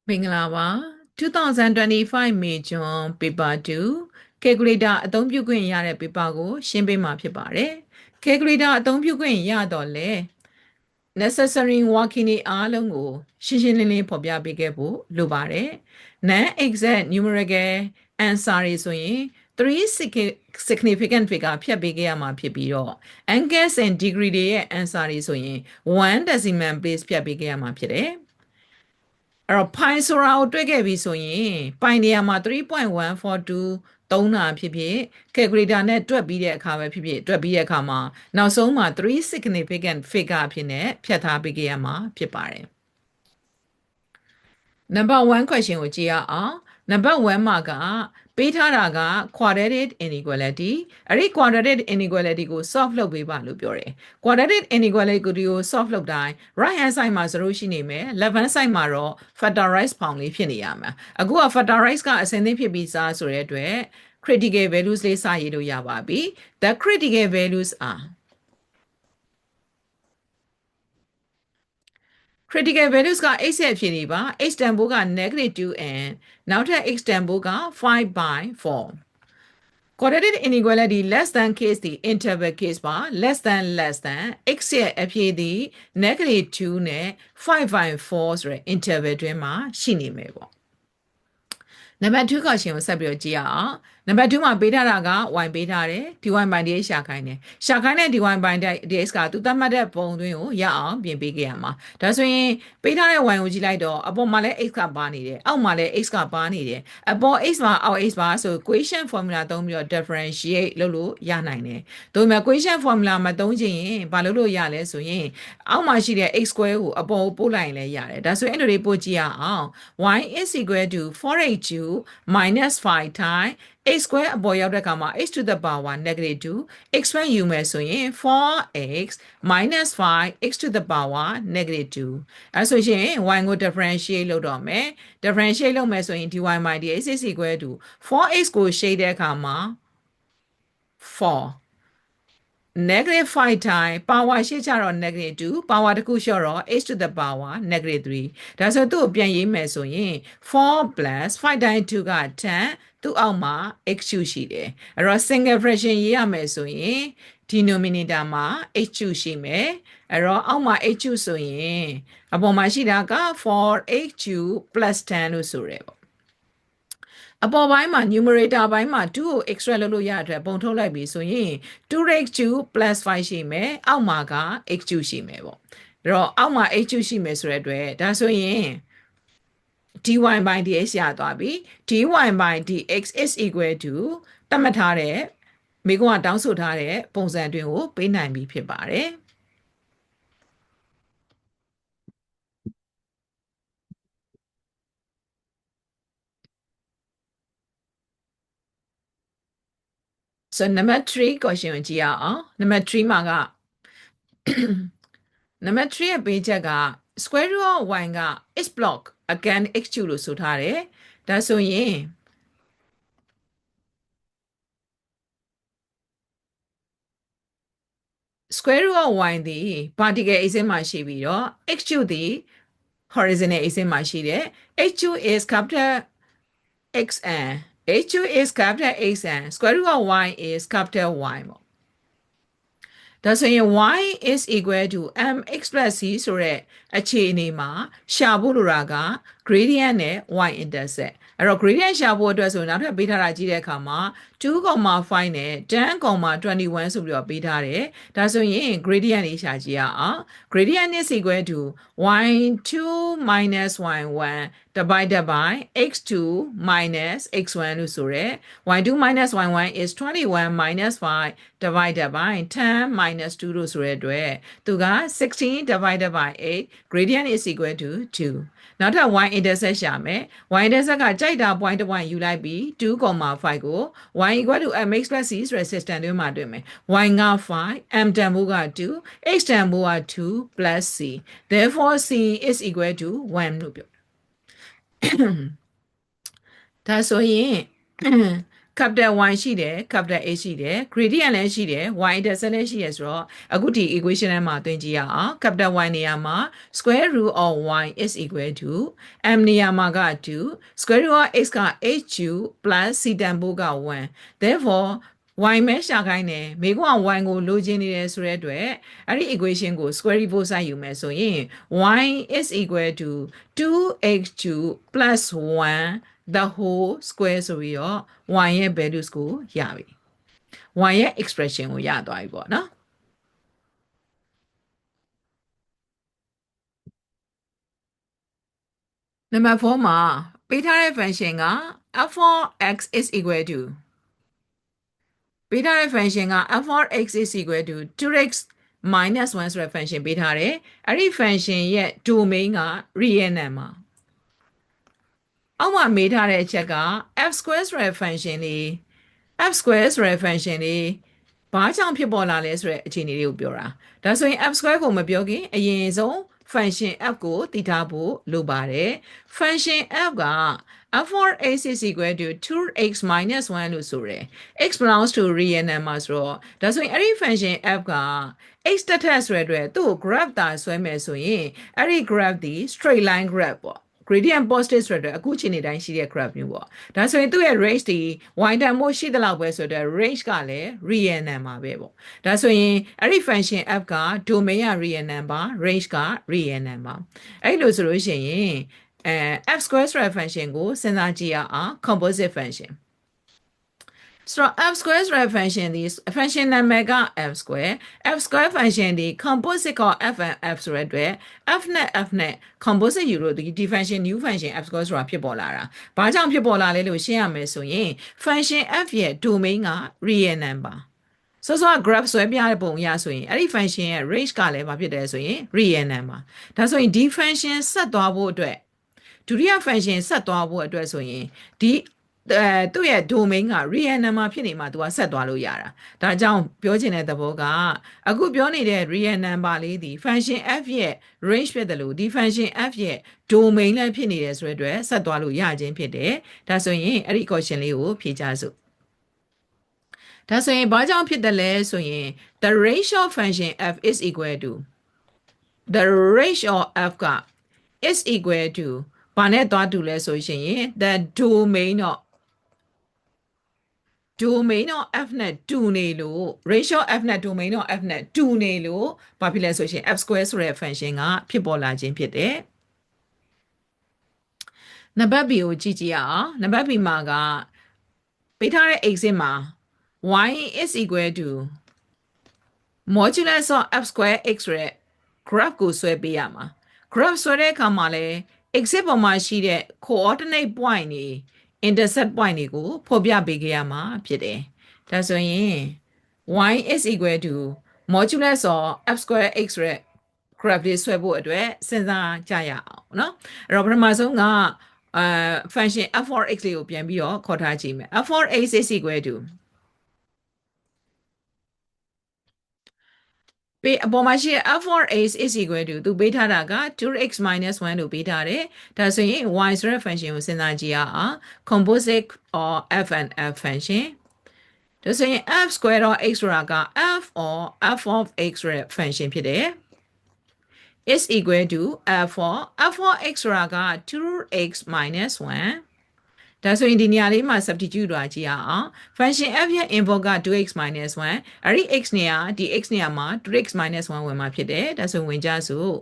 မင်္ဂလာပါ2025 May June Paper 2 Calculator အသုံးပြုခွင့်ရတဲ့ paper ကိုရှင်းပေးမှာဖြစ်ပါတယ် Calculator အသုံးပြုခွင့်ရတော့လေ necessary working အားလုံးကိုရှင်းရှင်းလင်းလင်းဖော်ပြပေးခဲ့ဖို့လိုပါတယ် non-exact numerical answer တွေဆိုရင်3 significant figure ဖြတ်ပေးခဲ့ရမှာဖြစ်ပြီးတော့ angles and degree တွေရဲ့ answer တွေဆိုရင်1 decimal place ဖြတ်ပေးခဲ့ရမှာဖြစ်တယ်အဲ့တော့ pi ဆိုတာကိုတွေ့ခဲ့ပြီဆိုရင် pi နေရာမှာ3.142သုံးတာဖြစ်ဖြစ် calculator နဲ့တွက်ပြီးတဲ့အခါပဲဖြစ်ဖြစ်တွက်ပြီးတဲ့အခါမှာနောက်ဆုံးမှာ3 significant figure အဖြစ်နဲ့ဖြတ်ထားပေးခဲ့ရမှာဖြစ်ပါတယ် number 1 question ကိုကြည့်ရအောင် number 1မှာကပေးထားတာက quadratic inequality အဲ့ဒီ quadratic inequality ကို solve လုပ်ပေးပါလို့ပြောတယ် quadratic inequality ကို solve လုပ်တိုင်း right hand side မှာဆိုလို့ရှိနေမယ် left hand side မှာတော့ factorize form လေးဖြစ်နေရမှာအခုက factorize ကအစဉ်သင့်ဖြစ်ပြီးစားဆိုတဲ့အတွက် critical values လေးစရေးလို့ရပါပြီ the critical values are critical values က x ရဲ့အဖြစ်တွေပါ x တန်ဖိုးက -2n နောက်ထပ် x တန်ဖိုးက 5/4 quadratic inequality less than case ဒီ interval case ပါ less than x ရဲ့အဖြစ်ဒီ -2 နဲ့ 5/4 ဆိုတဲ့ interval တွင်မှာရှိနေမယ်ပေါ့ number 2 question ကိုဆက်ပြီးတော့ကြည့်ရအောင် number 2မှာပေးထားတာက y ပေးထားတယ် dy by dx ရှာခိုင်းတယ်ရှာခိုင်းတဲ့ dy by dx ကသူသတ်မှတ်တဲ့ပုံသွင်းကိုရအောင်ပြင်ပေးခဲ့ရမှာဒါဆိုရင်ပေးထားတဲ့ y ကိုကြည့်လိုက်တော့အပေါ်မှာလည်း x ကပါနေတယ်အောက်မှာလည်း x ကပါနေတယ်အပေါ် x မှာအောက် x ပါဆို quotient formula သုံးပြီးတော့ differentiate လုပ်လို့ရနိုင်တယ်ဒါပေမဲ့ quotient formula မသုံးချင်ရင်ဘာလုပ်လို့ရလဲဆိုရင်အောက်မှာရှိတဲ့ x square ကိုအပေါ်ကိုပို့လိုက်ရင်လည်းရတယ်ဒါဆိုရင်အဲ့လိုလေးပို့ကြည့်ရအောင် y is equal to 4h2 minus 5 times x square အပေါ်ရောက်တဲ့အခါမှာ x to the power -2 x square ယူမယ်ဆိုရင် 4x minus 5 x to the power -2 အဲဆိုရင် y ကို differentiate လုပ်တော့မယ် differentiate လုပ်မယ်ဆိုရင် dy by dx is equal to 4x ကို shade တဲ့အခါမှာ 4 -5 times power ရှေ့ချတော့ -2 power တခုလျှော့တော့ x to the power -3 ဒါဆိုသူ့ကိုပြန်ရေးမယ်ဆိုရင်4 plus 5 times 2က10သူ့အောက်မှာ x3 ရှိတယ်အဲ့တော့ single fraction ရေးရမယ်ဆိုရင် denominator မှာ h2 ရှိမယ်အဲ့တော့အောက်မှာ h2 ဆိုရင်အပေါ်မှာရှိတာက 4h2 plus 10လို့ဆိုရဲပေါ့အပေါ်ပိုင်းမှာ numerator ပိုင်းမှာ2ကို extract လုပ်လို့ရတဲ့ပုံထုတ်လိုက်ပြီဆိုရင် 2h2 plus 5 ရှိမယ်အောက်မှာက h2 ရှိမယ်ပေါ့အဲ့တော့အောက်မှာ h2 ရှိမယ်ဆိုတဲ့အတွက်ဒါဆိုရင် dy by dx ရသွားပြီ dy by dx is equal to သတ်မှတ်ထားတဲ့မိကုံးကတောင်းဆိုထားတဲ့ပုံစံတွင်ကိုပေးနိုင်ပြီဖြစ်ပါတယ် so number 3 question ကိုကြည့်ရအောင် number 3မှာက number 3ရဲ့ပေးချက်က square root of y က x block again x2 လို့ဆိုထားတယ်ဒါဆိုရင် square root of y သည် vertical axis မှာရှိပြီးတော့ x2 သည် horizontal axis မှာရှိတယ် h2 is capital xn h2 is capital xn square root of y is capital y ပေါ့ဒါဆိုရင် y is equal to mx plus c ဆိုတဲ့အခြေအနေမှာရှာဖို့လိုတာက gradient နဲ့ y intercept အဲ့တော့ gradient ရှာဖို့အတွက်ဆိုရင်နောက်ထပ်ပေးထားတာကြည့်တဲ့အခါမှာ 2,5 နဲ့ 10,21 ဆိုပြီးတော့ပေးထားတယ်ဒါဆိုရင် gradient လေးရှာကြည့်ရအောင် gradient is equal to y2 minus y1 divided by x2 minus x1 လို့ဆိုရဲ y2 minus y1 is 21 minus 5 divided by 10 minus 2လို့ဆိုရဲအတွက်သူက16 divided by 8 gradient is equal to 2နောက်ထပ် y intercept ရှာမယ် y intercept ကကြိုက်တာ point တစ် point ယူလိုက်ပြီး 2,5 ကို y equal to mx plus c ဆိုတဲ့ system တွင်းမှာတွေ့မယ် y က5 m တန်ဖိုးက2 x တန်ဖိုးက2 plus c therefore c is equal to 1လို့ပြောဒါဆိုရင် capital Y ရှိတယ် capital A ရှိတယ် gradient လည်းရှိတယ် y intercept လည်းရှိရဆိုတော့အခုဒီ equation ထဲမှာတွင်ကြည့်ရအောင် capital Y နေရာမှာ square root of y is equal to m နေရာမှာက2 square root of x က h2 plus c တန်ဖိုးက1 therefore y မဲရှာခိုင်းတယ်မိကွာ y ကိုလိုချင်နေတယ်ဆိုတဲ့အတွက်အဲ့ဒီ equation ကို square root ဖို့စိုက်ယူမယ်ဆိုရင် y is equal to 2x2 plus 1 the whole square ဆိုပြီးတော့ y ရဲ့ values ကိုရပြီ y ရဲ့ expression ကိုရသွားပြီပေါ့နော်နံပါတ်4မှာပေးထားတဲ့ function က f of x is equal to ပေးထားတဲ့ function က f of x is equal to 2x minus 1ဆိုတဲ့ function ပေးထားတယ်အဲ့ဒီ function ရဲ့ domain က real number အောက်မှာမေးထားတဲ့အချက်က f square ဆိုတဲ့ function လေး f square ဆိုတဲ့ function လေးဘာကြောင့်ဖြစ်ပေါ်လာလဲဆိုတဲ့အခြေအနေလေးကိုပြောတာဒါဆိုရင် f square ကိုမပြောခင်အရင်ဆုံး function f ကိုတည်ထားဖို့လိုပါတယ် function f က f for x is equal to 2x minus 1လို့ဆိုရယ် x belongs to real number ဆိုတော့ဒါဆိုရင်အဲ့ဒီ function f က x တက်ထက်ဆိုတဲ့အတွက်သူ့ကို graph တာဆွဲမယ်ဆိုရင်အဲ့ဒီ graph ဒီ straight line graph ပေါ့ gradient positive ဆိုတဲ့အခုချိန်နေတိုင်းရှိတဲ့ graph မျိုးပေါ့ဒါဆိုရင်သူ့ရဲ့ range ဒီ y တန်မို့ရှိတဲ့လောက်ပဲဆိုတော့ range ကလည်း real number ပဲပေါ့ဒါဆိုရင်အဲ့ဒီ function f က domain က real number range က real number အဲ့လိုဆိုလို့ရှိရင်f square ဆိုတဲ့ function ကိုစဉ်းစားကြည့်ရအောင် composite function so f square ဆိုတဲ့ function ဒီ function နာမည်က f square function ဒီ composite က f and f ဆိုတဲ့အတွက် f နဲ့ f နဲ့ composite ယူလို့ဒီ function new function f square ဆိုတာဖြစ်ပေါ်လာတာဘာကြောင့်ဖြစ်ပေါ်လာလဲလို့ရှင်းရမယ်ဆိုရင် function f ရဲ့ domain က real number ဆိုတော့ graph ဆွဲပြတဲ့ပုံရဆိုရင်အဲ့ဒီ function ရဲ့ range ကလည်းဘာဖြစ်တယ်ဆိုရင် real number ဒါဆိုရင်ဒီ function ဆက်သွားဖို့အတွက်ဒုတိယ function ဆက်သွားဖို့အတွက်ဆိုရင်ဒီသူ့ရဲ့ domain က real number ဖြစ်နေမှသူကဆက်သွားလို့ရတာဒါကြောင့်ပြောချင်တဲ့သဘောကအခုပြောနေတဲ့ real number လေးဒီ function f ရဲ့ range ဖြစ်တယ်လို့ဒီ function f ရဲ့ domain လည်းဖြစ်နေတယ်ဆိုတဲ့အတွက်ဆက်သွားလို့ရခြင်းဖြစ်တယ်ဒါဆိုရင်အဲ့ဒီ question လေးကိုဖြေကြစို့ဒါဆိုရင်ဘာကြောင့်ဖြစ်တယ်လဲဆိုရင် the range of function f is equal to the range of f က is equal to ဘာနဲ့သွားတူလဲဆိုရင် the domain of f နဲ့တူနေလို့ ratio f နဲ့ domain of f နဲ့တူနေလို့ဘာဖြစ်လဲဆိုရင် f square ဆိုတဲ့ function ကဖြစ်ပေါ်လာခြင်းဖြစ်တယ်နံပါတ် B ကိုကြည့်ကြည့်အောင်နံပါတ် B မှာကပေးထားတဲ့ exam မှာ y is equal to modulus of f square x ဆိုတဲ့ graph ကိုဆွဲပေးရမှာ graph ဆွဲတဲ့အခါမှာလဲ exit ပေါ်မှာရှိတဲ့ coordinate point တွေ intercept point တွေကိုဖော်ပြပေးခဲ့ရမှာဖြစ်တယ်ဒါဆိုရင် y is equal to modulus of f square x ဆိုတဲ့ graph လေးဆွဲဖို့အတွက်စဉ်းစားကြရအောင်เนาะအဲ့တော့ပထမဆုံးကfunction f for x လေးကိုပြန်ပြီးတော့ခေါ်ထားကြည့်မယ် f for x is equal to အပေါ်မှာရှိတဲ့ f for x is equal to သူပေးထားတာက 2x minus 1လို့ပေးထားတယ်ဒါဆိုရင် y ဆိုတဲ့ function ကိုစဉ်းစားကြည့်ရအောင် composite or f and f function ဒါဆိုရင် f square of x ဆိုတာက f or f of x ဆိုတဲ့ function ဖြစ်တယ် is equal to f for x ဆိုတာက 2x minus 1ဒါဆိုရင်ဒီနေရာလေးမှာ substitute တွာကြည့်ရအောင် function f ရဲ့ input က 2x minus 1အဲ့ဒီ x နေရာဒီ x နေရာမှာ 2x minus 1ဝင်မှာဖြစ်တယ်ဒါဆိုဝင်ကြစို့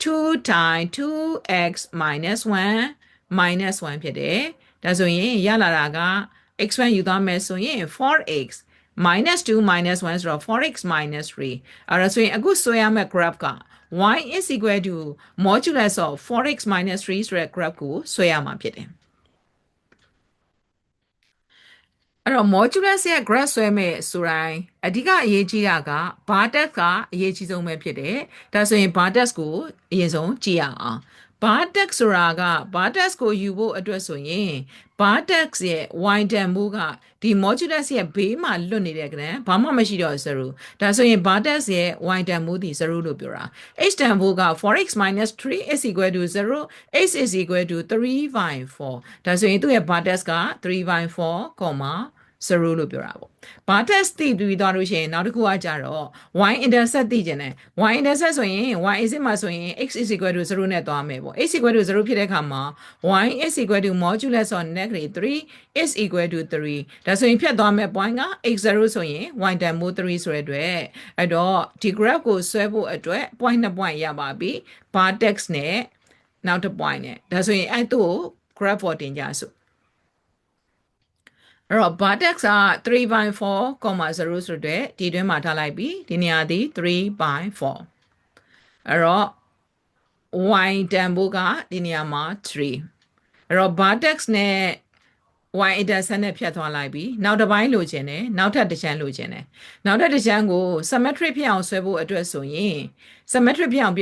2 times 2x minus 1 minus 1ဖြစ်တယ်ဒါဆိုရင်ရလာတာက x1 ယူသွားမယ်ဆိုရင် 4x minus 2 minus 1ဆိုတော့ 4x minus 3အဲ့ဒါဆိုရင်အခုဆွဲရမယ့် graph က y is equal to modulus of 4x minus 3ဆိုတဲ့ graph ကိုဆွဲရမှာဖြစ်တယ်အဲ့တော့ modulus ရဲ့ graph ဆွဲမဲ့ဆိုတိုင်းအဓိကအရေးကြီးတာက vertex ကအရေးကြီးဆုံးပဲဖြစ်တယ်ဒါဆိုရင် vertex ကိုအရင်ဆုံးကြည့်ရအောင် vertex ဆိုတာက vertex ကိုယူဖို့အတွက်ဆိုရင် vertex ရဲ့ y တန်ဖိုးကဒီ modulus ရဲ့ဘေးမှာလွတ်နေတဲ့ကဏ္ဍဘာမှမရှိတော့0ဒါဆိုရင် vertex ရဲ့ y တန်ဖိုးဒီ0လို့ပြောတာ h တန်ဖိုးက 4x minus 3 is equal to 0 h is equal to 3/4ဒါဆိုရင်သူ့ရဲ့ vertex က 3/4, 0လို့ပြောတာပေါ့ဘာ test သိပြီးသွားလို့ရှိရင်နောက်တစ်ခုကကြတော့ y intercept သိကျင်တယ် y intercept ဆိုရင် y is မှာဆိုရင် x is equal to 0နဲ့သွားမယ်ပေါ့ x equal to 0ဖြစ်တဲ့အခါမှာ y is equal to modulus of negative 3 is equal to 3ဒါဆိုရင်ဖြတ်သွားမယ် point က x0 ဆိုရင် y တန်ဖိုး3ဆိုတဲ့အတွက်အဲ့တော့ဒီ graph ကိုဆွဲဖို့အတွက် point 2 point ရပါပြီ bar text နဲ့နောက်တစ် point နဲ့ဒါဆိုရင်အဲ့သူ့ကို graph ပေါ်တင်ကြစို့အဲ့တော့ bar text က3/4,0 ဆိုတဲ့ဒီတွင်းမှာထားလိုက်ပြီဒီနေရာဒီ3/4အဲ့တော့ y တန်ဖိုးကဒီနေရာမှာ3အဲ့တော့ bar text နဲ့ y intercept နဲ့ဖြတ်သွားလိုက်ပြီနောက်တစ်ပိုင်းလိုချင်တယ်နောက်ထပ်တစ်ချမ်းလိုချင်တယ်နောက်ထပ်တစ်ချမ်းကို symmetric ဖြစ်အောင်ဆွဲဖို့အတွက်ဆိုရင် symmetric ဖြစ်အောင်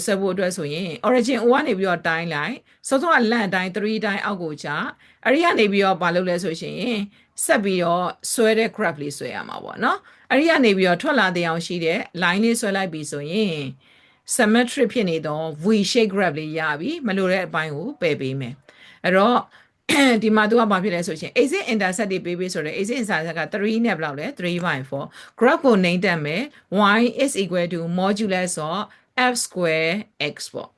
ဆွဲဖို့အတွက်ဆိုရင် origin o ကနေပြီးတော့တိုင်းလိုက်စောစောကလန့်တိုင်း3တိုင်းအောက်ကိုချအဲ့ဒီကနေပြီးတော့မလုပ်လဲဆိုရှင်ဆက်ပြီးတော့ဆွဲတဲ့ graph လေးဆွဲရမှာပေါ့နော်အဲ့ဒီကနေပြီးတော့ထွက်လာတဲ့အောင်ရှိတဲ့ line လေးဆွဲလိုက်ပြီဆိုရင် symmetric ဖြစ်နေတော့ v shape graph လေးရပြီမလိုတဲ့အပိုင်းကိုပယ်ပေးမယ်အဲ့တော့ဒီမှာသူကဘာဖြစ်လဲဆိုရှင် exit intercept တွေပေးဆိုတော့ exit intercept က3နဲ့ဘယ်လောက်လဲ3/4 graph ကိုနှိမ့်တက်မယ် y is equal to modulus of f square x ပေါ့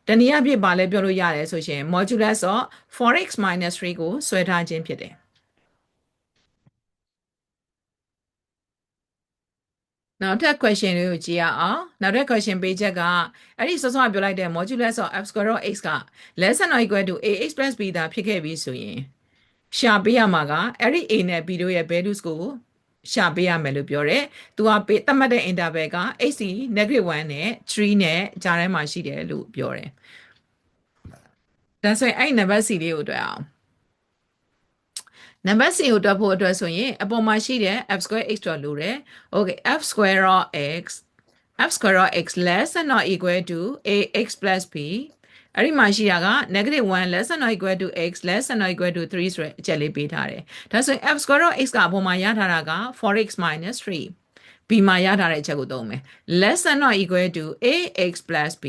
တနည်းအားဖြင့်ဘာလဲပြောလို့ရတယ်ဆိုရှင် modulus of 4x - 3ကိုဆွဲထားခြင်းဖြစ်တယ်နောက်ထပ် question လေးကိုကြည့်ရအောင်နောက်ထပ် question ပေးချက်ကအဲ့ဒီစောစောကပြောလိုက်တဲ့ modulus of f square of x က less than or equal to ax plus b သာဖြစ်ခဲ့ပြီဆိုရင်ရှာပေးရမှာကအဲ့ဒီ a နဲ့ b တို့ရဲ့ values ကိုရှာပေးရမယ်လို့ပြောတယ်။သူကသတ်မှတ်တဲ့ interval က x -1 နဲ့3နဲ့ကြားထဲမှာရှိတယ်လို့ပြောတယ်။ဒါဆိုရင်အဲ့ number c လေးကိုတွေ့အောင်။ number c ကိုတွက်ဖို့အတွက်ဆိုရင်အပေါ်မှာရှိတဲ့ f square x တော့လိုတယ် okay f square of x less than or equal to ax plus b အဲ့ဒီမှာရှိတာက -1 less than or equal to x less than or equal to 3ဆိုတဲ့အချက်လေးပေးထားတယ်ဒါဆိုရင် f square of x ကအပေါ်မှာရထားတာက 4x - 3 b မှာရထားတဲ့အချက်ကိုသုံးမယ် less than or equal to ax plus b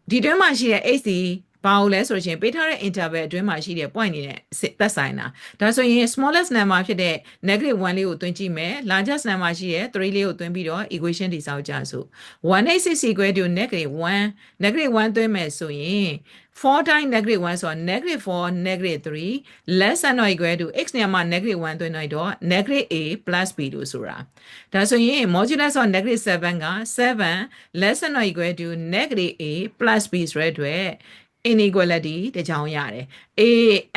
ဒီတွင်းမှာရှိတဲ့ x ဒီဘာလို့လဲဆိုရင်ပေးထားတဲ့ interval အတွင်းမှာရှိတဲ့ point နေတဲ့သက်ဆိုင်တာဒါဆိုရင် smallest number ဖြစ်တဲ့ -1 လေးကိုသွင်းကြည့်မယ် largest number ရှိတဲ့3လေးကိုသွင်းပြီးတော့ equation တိစောက်ကြစို့ 1x is equal to -1 -1 သွင်းမယ်ဆိုရင်4 times -1 ဆိုတော့ -4 -3 less than or equal to x နေရာမှာ-1 သွင်းလိုက်တော့ -a plus b လို့ဆိုတာဒါဆိုရင် modulus of -7 က7 less than or equal to -a plus b ဆိုတဲ့အတွက် inequality တကြောင်းရတယ် a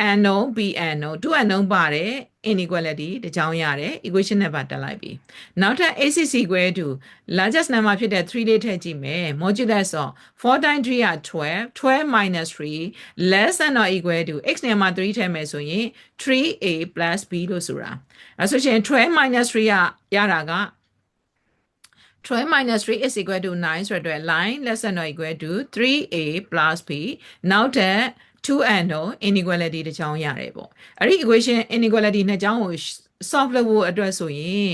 unknown b unknown 2 unknown ပါတယ် inequality တကြောင်းရတယ် equation နဲ့ပါတက်လိုက်ပြီနောက်ထပ် a is equal to largest number ဖြစ်တဲ့3လေးထည့်ကြည့်မယ် modulus of 4 times 3 က12 minus 3 less than or equal to x နေရာမှာ3ထည့်မယ်ဆိုရင် 3a plus b လို့ဆိုတာအဲဆိုရင်12 minus 3ကရတာက12 minus 3 is equal to 9ဆိုတဲ့ line less than or equal to 3a plus b နောက်ထပ်2 unknown inequality တစ်ချောင်းရတယ်ပေါ့အဲ့ဒီ equation inequality နှစ်ချောင်းကို solve လုပ်ဖို့အတွက်ဆိုရင်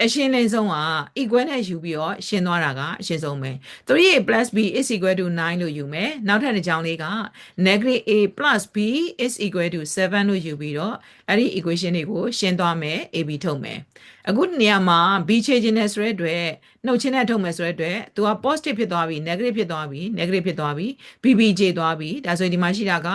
အရှင်းလင်းဆုံးက equal နဲ့ယူပြီးတော့ရှင်းသွားတာကအရှင်းဆုံးပဲ 3a plus b is equal to 9လို့ယူမယ်နောက်ထပ်တစ်ချောင်းလေးက -a plus b is equal to 7လို့ယူပြီးတော့အဲ့ဒီ equation တွေကိုရှင်းသွားမယ် ab ထုတ်မယ်အခုနေရာမှာ b ချေခြင်းနဲ့ဆိုတဲ့အတွက်နှုတ်ချင်းနဲ့ထုတ်မယ်ဆိုတဲ့အတွက်သူက positive ဖြစ်သွားပြီ negative ဖြစ်သွားပြီ negative ဖြစ်သွားပြီ bb ချေသွားပြီဒါဆိုရင်ဒီမှာရှိတာက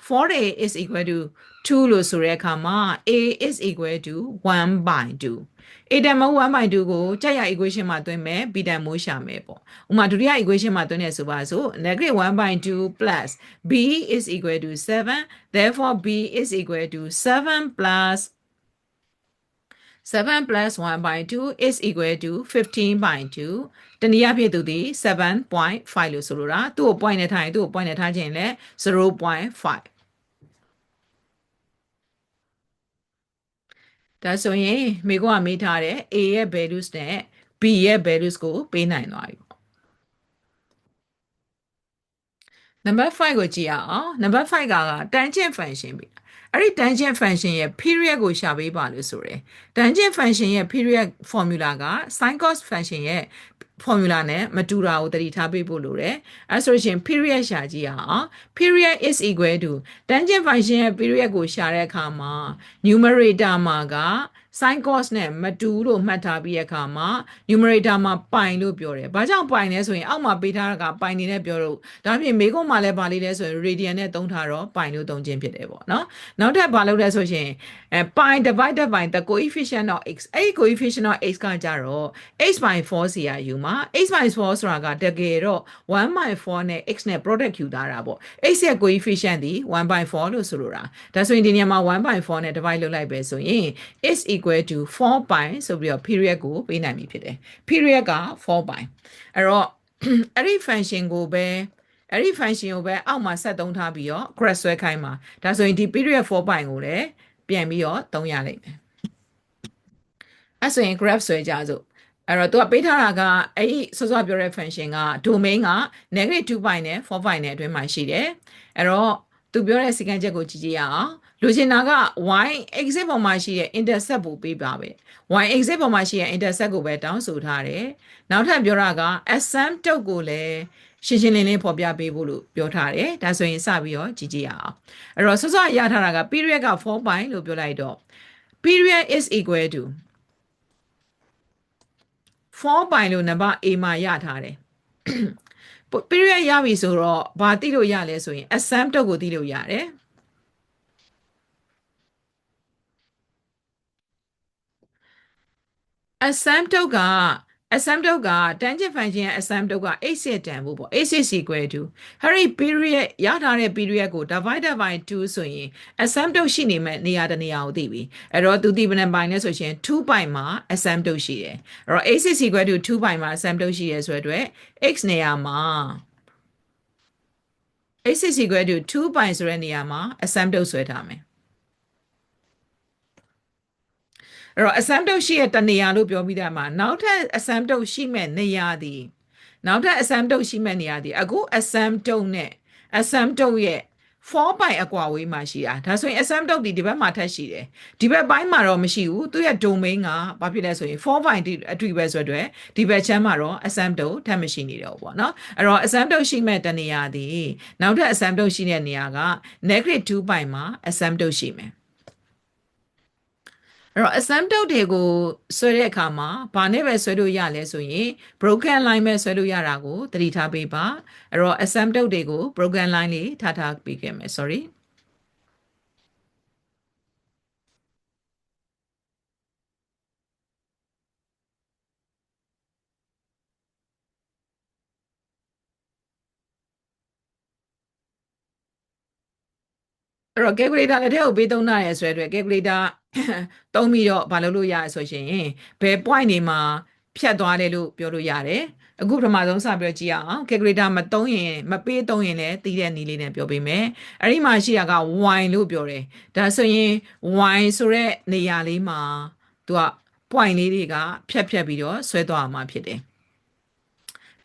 4a is equal to 2လို့ဆိုတဲ့အခါမှာ a is equal to 1/2 a တန်မိုး 1/2 ကိုကြက်ရ equation မှာသွင်းမယ် b တန်မိုးရှာမယ်ပေါ့ဥမာဒုတိယ equation မှာသွင်းနေဆိုပါစို့ -1/2 plus b is equal to 7 therefore b is equal to 7 plus 1/2 is equal to 15/2တနည်းအားဖြင့်သူဒီ 7.5 လို့ဆိုလိုတာသူ့ကို point နဲ့ထားရင်သူ့ကို point နဲ့ထားခြင်းလဲ 0.5ဒါဆိုရင်မိကောကမေးထားတယ် a ရဲ့ values နဲ့ b ရဲ့ values ကိုပေးနိုင်သွားပြီပေါ့ number 5ကိုကြည့်ရအောင် number 5က tangent function ပြီအဲ့ဒီ tangent function ရဲ့ period ကိုရှာပေးပါလို့ဆိုရယ် tangent function ရဲ့ period formula က sin cos function ရဲ့ formula နဲ့မတူတာကိုတတိထားပေးဖို့လိုတယ်အဲဆိုရှင် period ရှာကြည့်အောင် period is equal to tangent function ရဲ့ period ကိုရှာတဲ့အခါမှာ numerator မှာက sin cos နဲ့မတူလို့မှတ်ထားပြီးတဲ့အခါမှာ numerator မှာပိုင်လို့ပြောတယ်ဘာကြောင့်ပိုင်လဲဆိုရင်အောက်မှာပေးထားတာကပိုင်နေနဲ့ပြောလို့ဒါပြင်မေကုန်းမှာလည်းဗာလေးလဲဆိုရင် radian နဲ့သုံးထားတော့ပိုင်လို့သုံးခြင်းဖြစ်တယ်ပေါ့နော်နောက်ထပ်ဗာလုပ်လဲဆိုရှင်ပိုင် divided by the coefficient of x အဲ့ဒီ coefficient of x ကကြတော့ x by 4 စီရယူမှာ x by 4ဆိုတာကတကယ်တော့1 by 4နဲ့ x နဲ့ product ယူထားတာပေါ့ x ရဲ့ coefficient ဒီ1 by 4လို့ဆိုလိုတာဒါဆိုရင်ဒီနေရာမှာ1 by 4နဲ့ divide လုပ်လိုက်ပဲဆိုရင် is equal to 4 pi ဆိုပြီးတော့ period ကိုပေးနိုင်ပြီဖြစ်တယ် period က4 pi အဲ့တော့အဲ့ဒီ function ကိုပဲအောက်မှာဆက်သုံးထားပြီးတော့ graph ဆွဲခိုင်းမှာဒါဆိုရင်ဒီ period 4 pi ကိုလည်းပြန်ပြီးတော့သုံးရလိမ့်မယ်အဲ့ဆိုရင် graph ဆွဲကြစို့အဲ့တော့သူကပေးထားတာကအဲ့ဒီစောစောပြောတဲ့ function က domain က -2 pi နဲ့4 pi နဲ့အတွင်းမှာရှိတယ်အဲ့တော့သူပြောတဲ့စက္ကန့်ချက်ကိုကြည့်ကြရအောင်လိုချင်တာက y axis ပေါ်မှာရှိတဲ့ intercept ကိုပေးပါပဲ y axis ပေါ်မှာရှိတဲ့ intercept ကိုပဲတောင်းဆိုထားတယ်နောက်ထပ်ပြောတာက asymptote ကိုလည်းရှင်းရှင်းလင်းလင်းဖော်ပြပေးဖို့လို့ပြောထားတယ်ဒါဆိုရင်စပြီးတော့ကြည့်ကြရအောင်အဲ့တော့စောစောရထားတာက period က4 pi လို့ပြောလိုက်တော့ period is equal to 4 pi လို့နံပါတ် a မှာရထားတယ် period ရပြီဆိုတော့ဘာသိလို့ရလဲဆိုရင် asymptote ကိုသိလို့ရတယ်asymptote က tangent function ရဲ့ asymptote က x ရဲ့တန်ဖို့ပေါ့ x is equal to ဟဲ့ period ရထားတဲ့ period ကို divided by 2ဆိုရင် asymptote ရှိနေမဲ့နေရာတစ်နေရာကိုသိပြီအဲ့တော့သူသိဘယ်နှပိုင်းလဲဆိုရင်2 pi မှာ asymptote ရှိတယ်အဲ့တော့ x is equal to 2 pi မှာ asymptote ရှိရဲဆိုတဲ့အတွက် x နေရာမှာ x is equal to 2 pi ဆိုတဲ့နေရာမှာ asymptote ဆွဲထားမယ်အဲ့တော့ asymptote ရှိတဲ့တနေရာလို့ပြောပြီးသားမှာနောက်ထပ် asymptote ရှိမဲ့နေရာဒီအခု asymptote နဲ့ asymptote ရဲ့4 pi အကွာဝေးမှာရှိတာဒါဆိုရင် asymptote ဒီဘက်မှာထပ်ရှိတယ်ဒီဘက်ပိုင်းမှာတော့မရှိဘူးသူရဲ့ domain ကဘာဖြစ်လဲဆိုရင်4 pi အတွေ့ပဲဆိုတော့ဒီဘက်ချမ်းမှာတော့ asymptote ထပ်မရှိနေတော့ဘူးပေါ့နော်အဲ့တော့ asymptote ရှိမဲ့တနေရာဒီနောက်ထပ် asymptote ရှိတဲ့နေရာက -2 pi မှာ asymptote ရှိမယ်အဲ့တော့ asymptote တွေကိုဆွဲတဲ့အခါမှာဘာနဲ့ပဲဆွဲလို့ရလဲဆိုရင် broken line ပဲဆွဲလို့ရတာကိုသတိထားပေးပါအဲ့တော့ asymptote တွေကို broken line လေးထားပေးခဲ့မယ် sorry အဲ့တော့ calculator လက်ထဲကိုပေးသုံးတာရယ်ဆိုတဲ့အတွက် calculator သုံးပြီးတော့ဘာလုပ်လို့ရလဲဆိုရှင်ဘယ် point တွေမှာဖြတ်သွားတယ်လို့ပြောလို့ရတယ်အခုပထမဆုံးစပြီးတော့ကြည့်အောင် calculator မသုံးရင်မပေးသုံးရင်လည်းသိတဲ့နည်းလေးနဲ့ပြောပေးမယ်အဲ့ဒီမှာရှိတာက y လို့ပြောတယ်ဒါဆိုရင် y ဆိုတဲ့နေရာလေးမှာသူက point လေးတွေကဖြတ်ပြီးတော့ဆွဲသွားမှာဖြစ်တယ်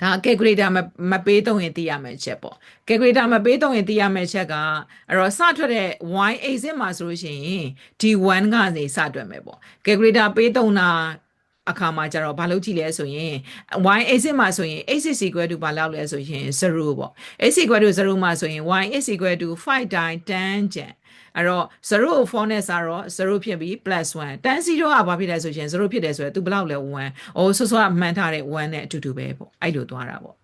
ဒါ calculator မပေးသုံးရင်သိရမယ့်ချက်ပေါ့ calculator မပေးသုံးရင်သိရမယ့်ချက်ကအဲ့တော့စထွက်တဲ့ y axis မှာဆိုလို့ရှိရင် d1 ကနေစထွက်မယ်ပေါ့ calculator ပေးသုံးတာအခါမှာကျတော့ဘာလုပ်ကြည့်လဲဆိုရင် y axis မှာဆိုရင် x is equal to ဘာလောက်လဲဆိုရင်0ပေါ့ x equal to 0မှာဆိုရင် y is equal to 5 times tangent အဲ့တော့0ကို4နဲ့စားတော့0ဖြစ်ပြီး +1 tan 0ကဘာဖြစ်လဲဆိုရင်0ဖြစ်တယ်ဆိုရင်သူဘယ်လောက်လဲ1အိုးဆောမှန်းထားတဲ့1နဲ့အတူတူပဲပေါ့အဲ့လိုသွားတာပေါ့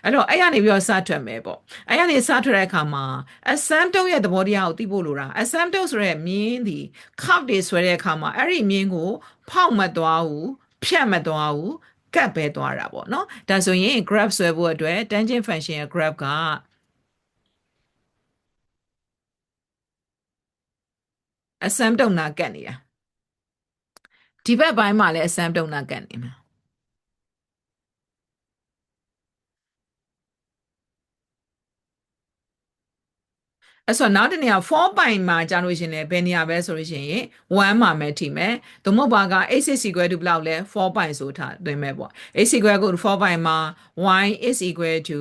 အဲ့တော့အဲ့ရနေပြီးတော့စထွက်မယ်ပေါ့အဲ့ရနေစထွက်တဲ့အခါမှာ asymptote ရဲ့သဘောတရားကိုသိဖို့လိုတာ asymptote ဆိုတဲ့မြင်းဒီ curve တွေဆွဲတဲ့အခါမှာအဲ့ဒီမြင်းကိုဖောက်မသွားဘူးဖြတ်မသွားဘူးကတ်ပဲသွားတာပေါ့နော်ဒါဆိုရင် graph ဆွဲဖို့အတွက် tangent function ရဲ့ graph ကasymptote နာကတ်နေတာဒီဘက်ပိုင်းမှာလည်း asymptote နာကတ်နေမှာအဲ့ဆိုနောက်တစ်နေရာ4 pi မှာကြာလို့ရှင်လဲဘယ်နေရာပဲဆိုလို့ရှိရင်1မှာပဲထိမယ်သို့မဟုတ်ပါက x is equal to ဘယ်လောက်လဲ4 pi ဆိုထားတွင်မဲ့ပေါ့ x equal to 4 pi မှာ y is equal to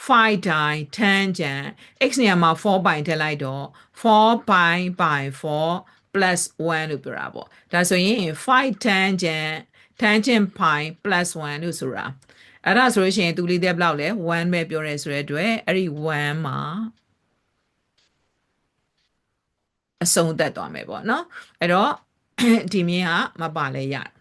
5 times tangent x နေရာမှာ4 pi ထည့်လိုက်တော့4 pi by 4 plus 1လို့ပြောတာပေါ့ဒါဆိုရင်5 tangent pi plus 1လို့ဆိုတာ အဲ့ဒါဆိုလို့ရှိရင်သူလေးတဲ့ဘလောက်လဲ1ပဲပြောရဲဆိုတဲ့အတွက်အဲ့ဒီ1မှာအဆုံးသက်သွားမယ်ပေါ့နော်အဲ့တော့ဒီမြင်းကမပါလဲရတယ်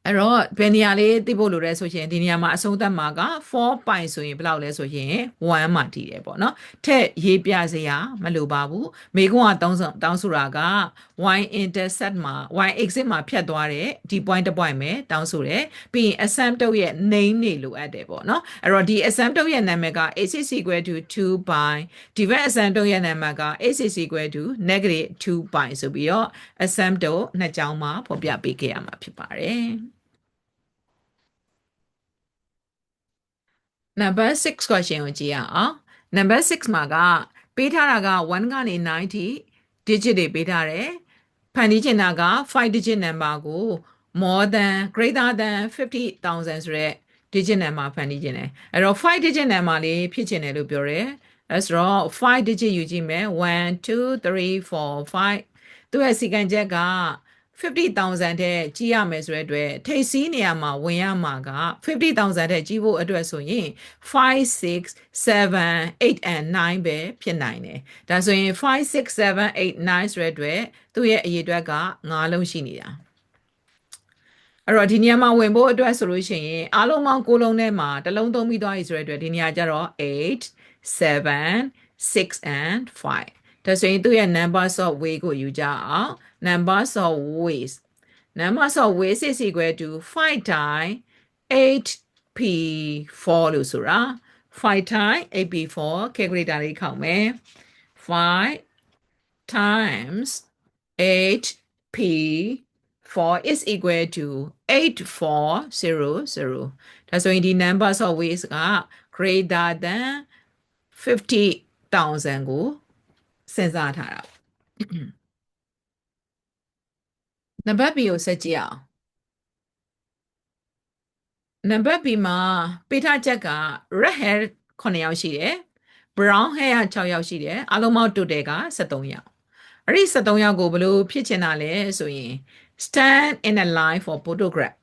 အဲ့တော့ဘယ်နေရာလေးသိဖို့လိုလဲဆိုရင်ဒီနေရာမှာအဆုံးသက်မှာက4ပိုင်ဆိုရင်ဘယ်လောက်လဲဆိုရင်1မှာတည်တယ်ပေါ့နော်ထက်ရေးပြစရာမလိုပါဘူးမိကုံးကတောင်းဆိုတာက y intercept မှာ y exit မှာဖြတ်သွားတဲ့ဒီ point တစ် point ပဲတောင်းဆိုတယ်ပြီးရင် asymptote ရဲ့ name နေလိုအပ်တယ်ပေါ့နော်အဲ့တော့ဒီ asymptote ရဲ့နာမည်က x is equal to 2 by ဒီဘက် asymptote ရဲ့နာမည်က x is equal to -2 by ဆိုပြီးတော့ asymptote နှစ်ကြောင်းမှာဖော်ပြပေးခဲ့ရမှာဖြစ်ပါတယ် number 6 question ကိုကြည့်ရအောင် number 6မှာကပေးထားတာက1ကနေ9ထိ digit တွေပေးထားတယ်ဖန်တီးချင်တာက5 digit number ကို more than greater than 50,000 ဆိုတဲ့ digit number ဖန်တီးချင်တယ်အဲ့တော့5 digit number လေးဖြစ်ချင်တယ်လို့ပြောတယ်အဲ့ဆိုတော့5 digit ယူကြည့်မယ်1 2 3 4 5သူ့ရဲ့စီကံချက်က50,000တဲ့ကြီးရမယ်ဆိုတဲ့အတွက်ထိပ်စီးနေရာမှာဝင်ရမှာက50,000တဲ့ကြီးဖို့အတွက်ဆိုရင်5 6 7 8 and 9ပဲဖြစ်နိုင်တယ်ဒါဆိုရင်5 6 7 8 9ဆိုတဲ့အတွက်သူ့ရဲ့အရေအတွက်က9လုံးရှိနေတာအဲ့တော့ဒီနေရာမှာဝင်ဖို့အတွက်ဆိုလို့ရှိရင်အားလုံးပေါင်း9လုံးထဲမှာတစ်လုံးသုံးပြီးသွားပြီဆိုတဲ့အတွက်ဒီနေရာကျတော့8 7 6 and 5ဒါဆိုရင်သူ့ရဲ့ numbers of way ကိုယူကြအောင် numbers of ways numbers of ways is equal to 5 times 8p4 လို့ဆိုတာ5 times 8p4 calculator လေးခေါက်မယ်5 times 8p4 is equal to 8400ဒါဆိုရင်ဒီ numbers of ways က greater than 50,000ကိုစဉ်းစားထားတာနံပါတ် B ကိုဆက်ကြည့်အောင်နံပါတ် B မှာပေးထားချက်က red hair 9ယောက်ရှိတယ် brown hair က6ယောက်ရှိတယ်အားလုံးပေါင်း total က73ယောက်အဲ့ဒီ73ယောက်ကိုဘယ်လိုဖြစ်ချင်တာလဲဆိုရင် stand in a line for photograph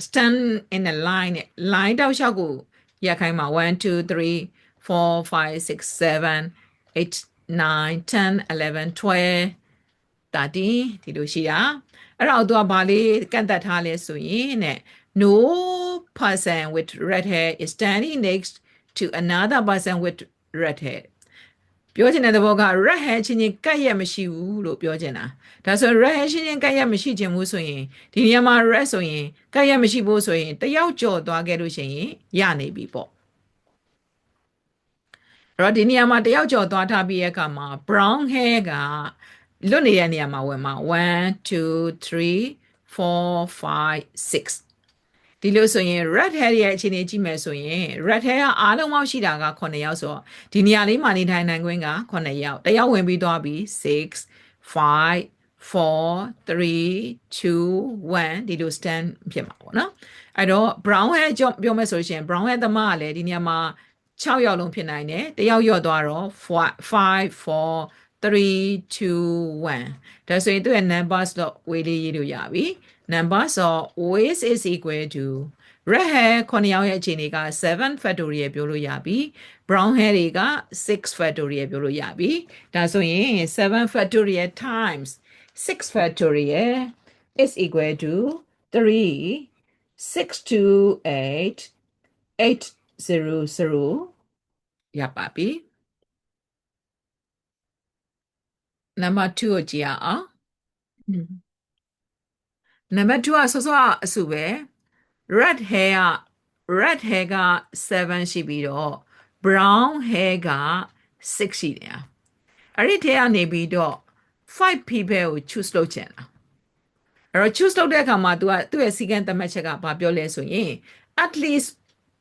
stand in a line နဲ့ line တောက်လျှောက်ကိုရက်ခိုင်းမှာ1 2 3 4 5 6 7 8 9 10 11 12 13ဒီလိုရှိတာအဲ့တော့သူကဘာလေးကန့်သက်ထားလဲဆိုရင်တဲ့ no person with red hair is standing next to another person with red hair ပြောချင်တဲ့သဘောက red hair ချင်းချင်းကပ်ရက်မရှိဘူးလို့ပြောချင်တာဒါဆို red hair ချင်းချင်းကပ်ရက်မရှိချင်ဘူးဆိုရင်ဒီနေရာမှာ red ဆိုရင်ကပ်ရက်မရှိဘူးဆိုရင်တယောက်ကြော်သွားခဲ့လို့ရှိရင်ရနေပြီပေါ့အဲ့တော့ဒီနေရာမှာတယောက်ကြော်သွားထားပြီးရဲ့အခါမှာ brown hair ကလွတ်နေတဲ့နေရာမှာဝင်မှာ1 2 3 4 5 6ဒီလိုဆိုရင် red hair ရဲ့အခြေအနေကြည့်မယ်ဆိုရင် red hair ကအားလုံးပေါင်းရှိတာက9ယောက်ဆိုတော့ဒီနေရာလေးမှာနေထိုင်နိုင်ခွင့်က9ယောက်တယောက်ဝင်ပြီးသွားပြီ6 5 4 3 2 1ဒီလို stand ဖြစ်မှာပေါ့နော်အဲ့တော့ brown hair ပြောမယ်ဆိုရင် brown hair သမားကလည်းဒီနေရာမှာ6ယောက်လုံးဖြစ်နိုင်တယ်တယောက်ယော့သွားတော့5 4 3 2 1ဒါဆိုရင်သူ့ရဲ့ numbers တော့ way လေးရေးလို့ရပြီ numbers of ways is equal to red hair 9ယောက်ရဲ့အခြေအနေက7 factorial ပြောလို့ရပြီ brown hair တွေက6 factorial ပြောလို့ရပြီဒါဆိုရင်7 factorial times 6 factorial is equal to 3 6 to 8 800ရပါပြီnumber 2ကိုကြည့်အောင်number 2ကစောစောအစုပဲ red hair က7ရှိပြီးတော့ brown hair က6ရှိတယ်အဲ့ဒီထဲကနေပြီးတော့5 people ကို choose လုပ်ချင်တာအဲ့တော့ choose လုပ်တဲ့အခါမှာ သူ့ရဲ့စီကံသတ်မှတ်ချက်ကဘာပြောလဲဆိုရင် at least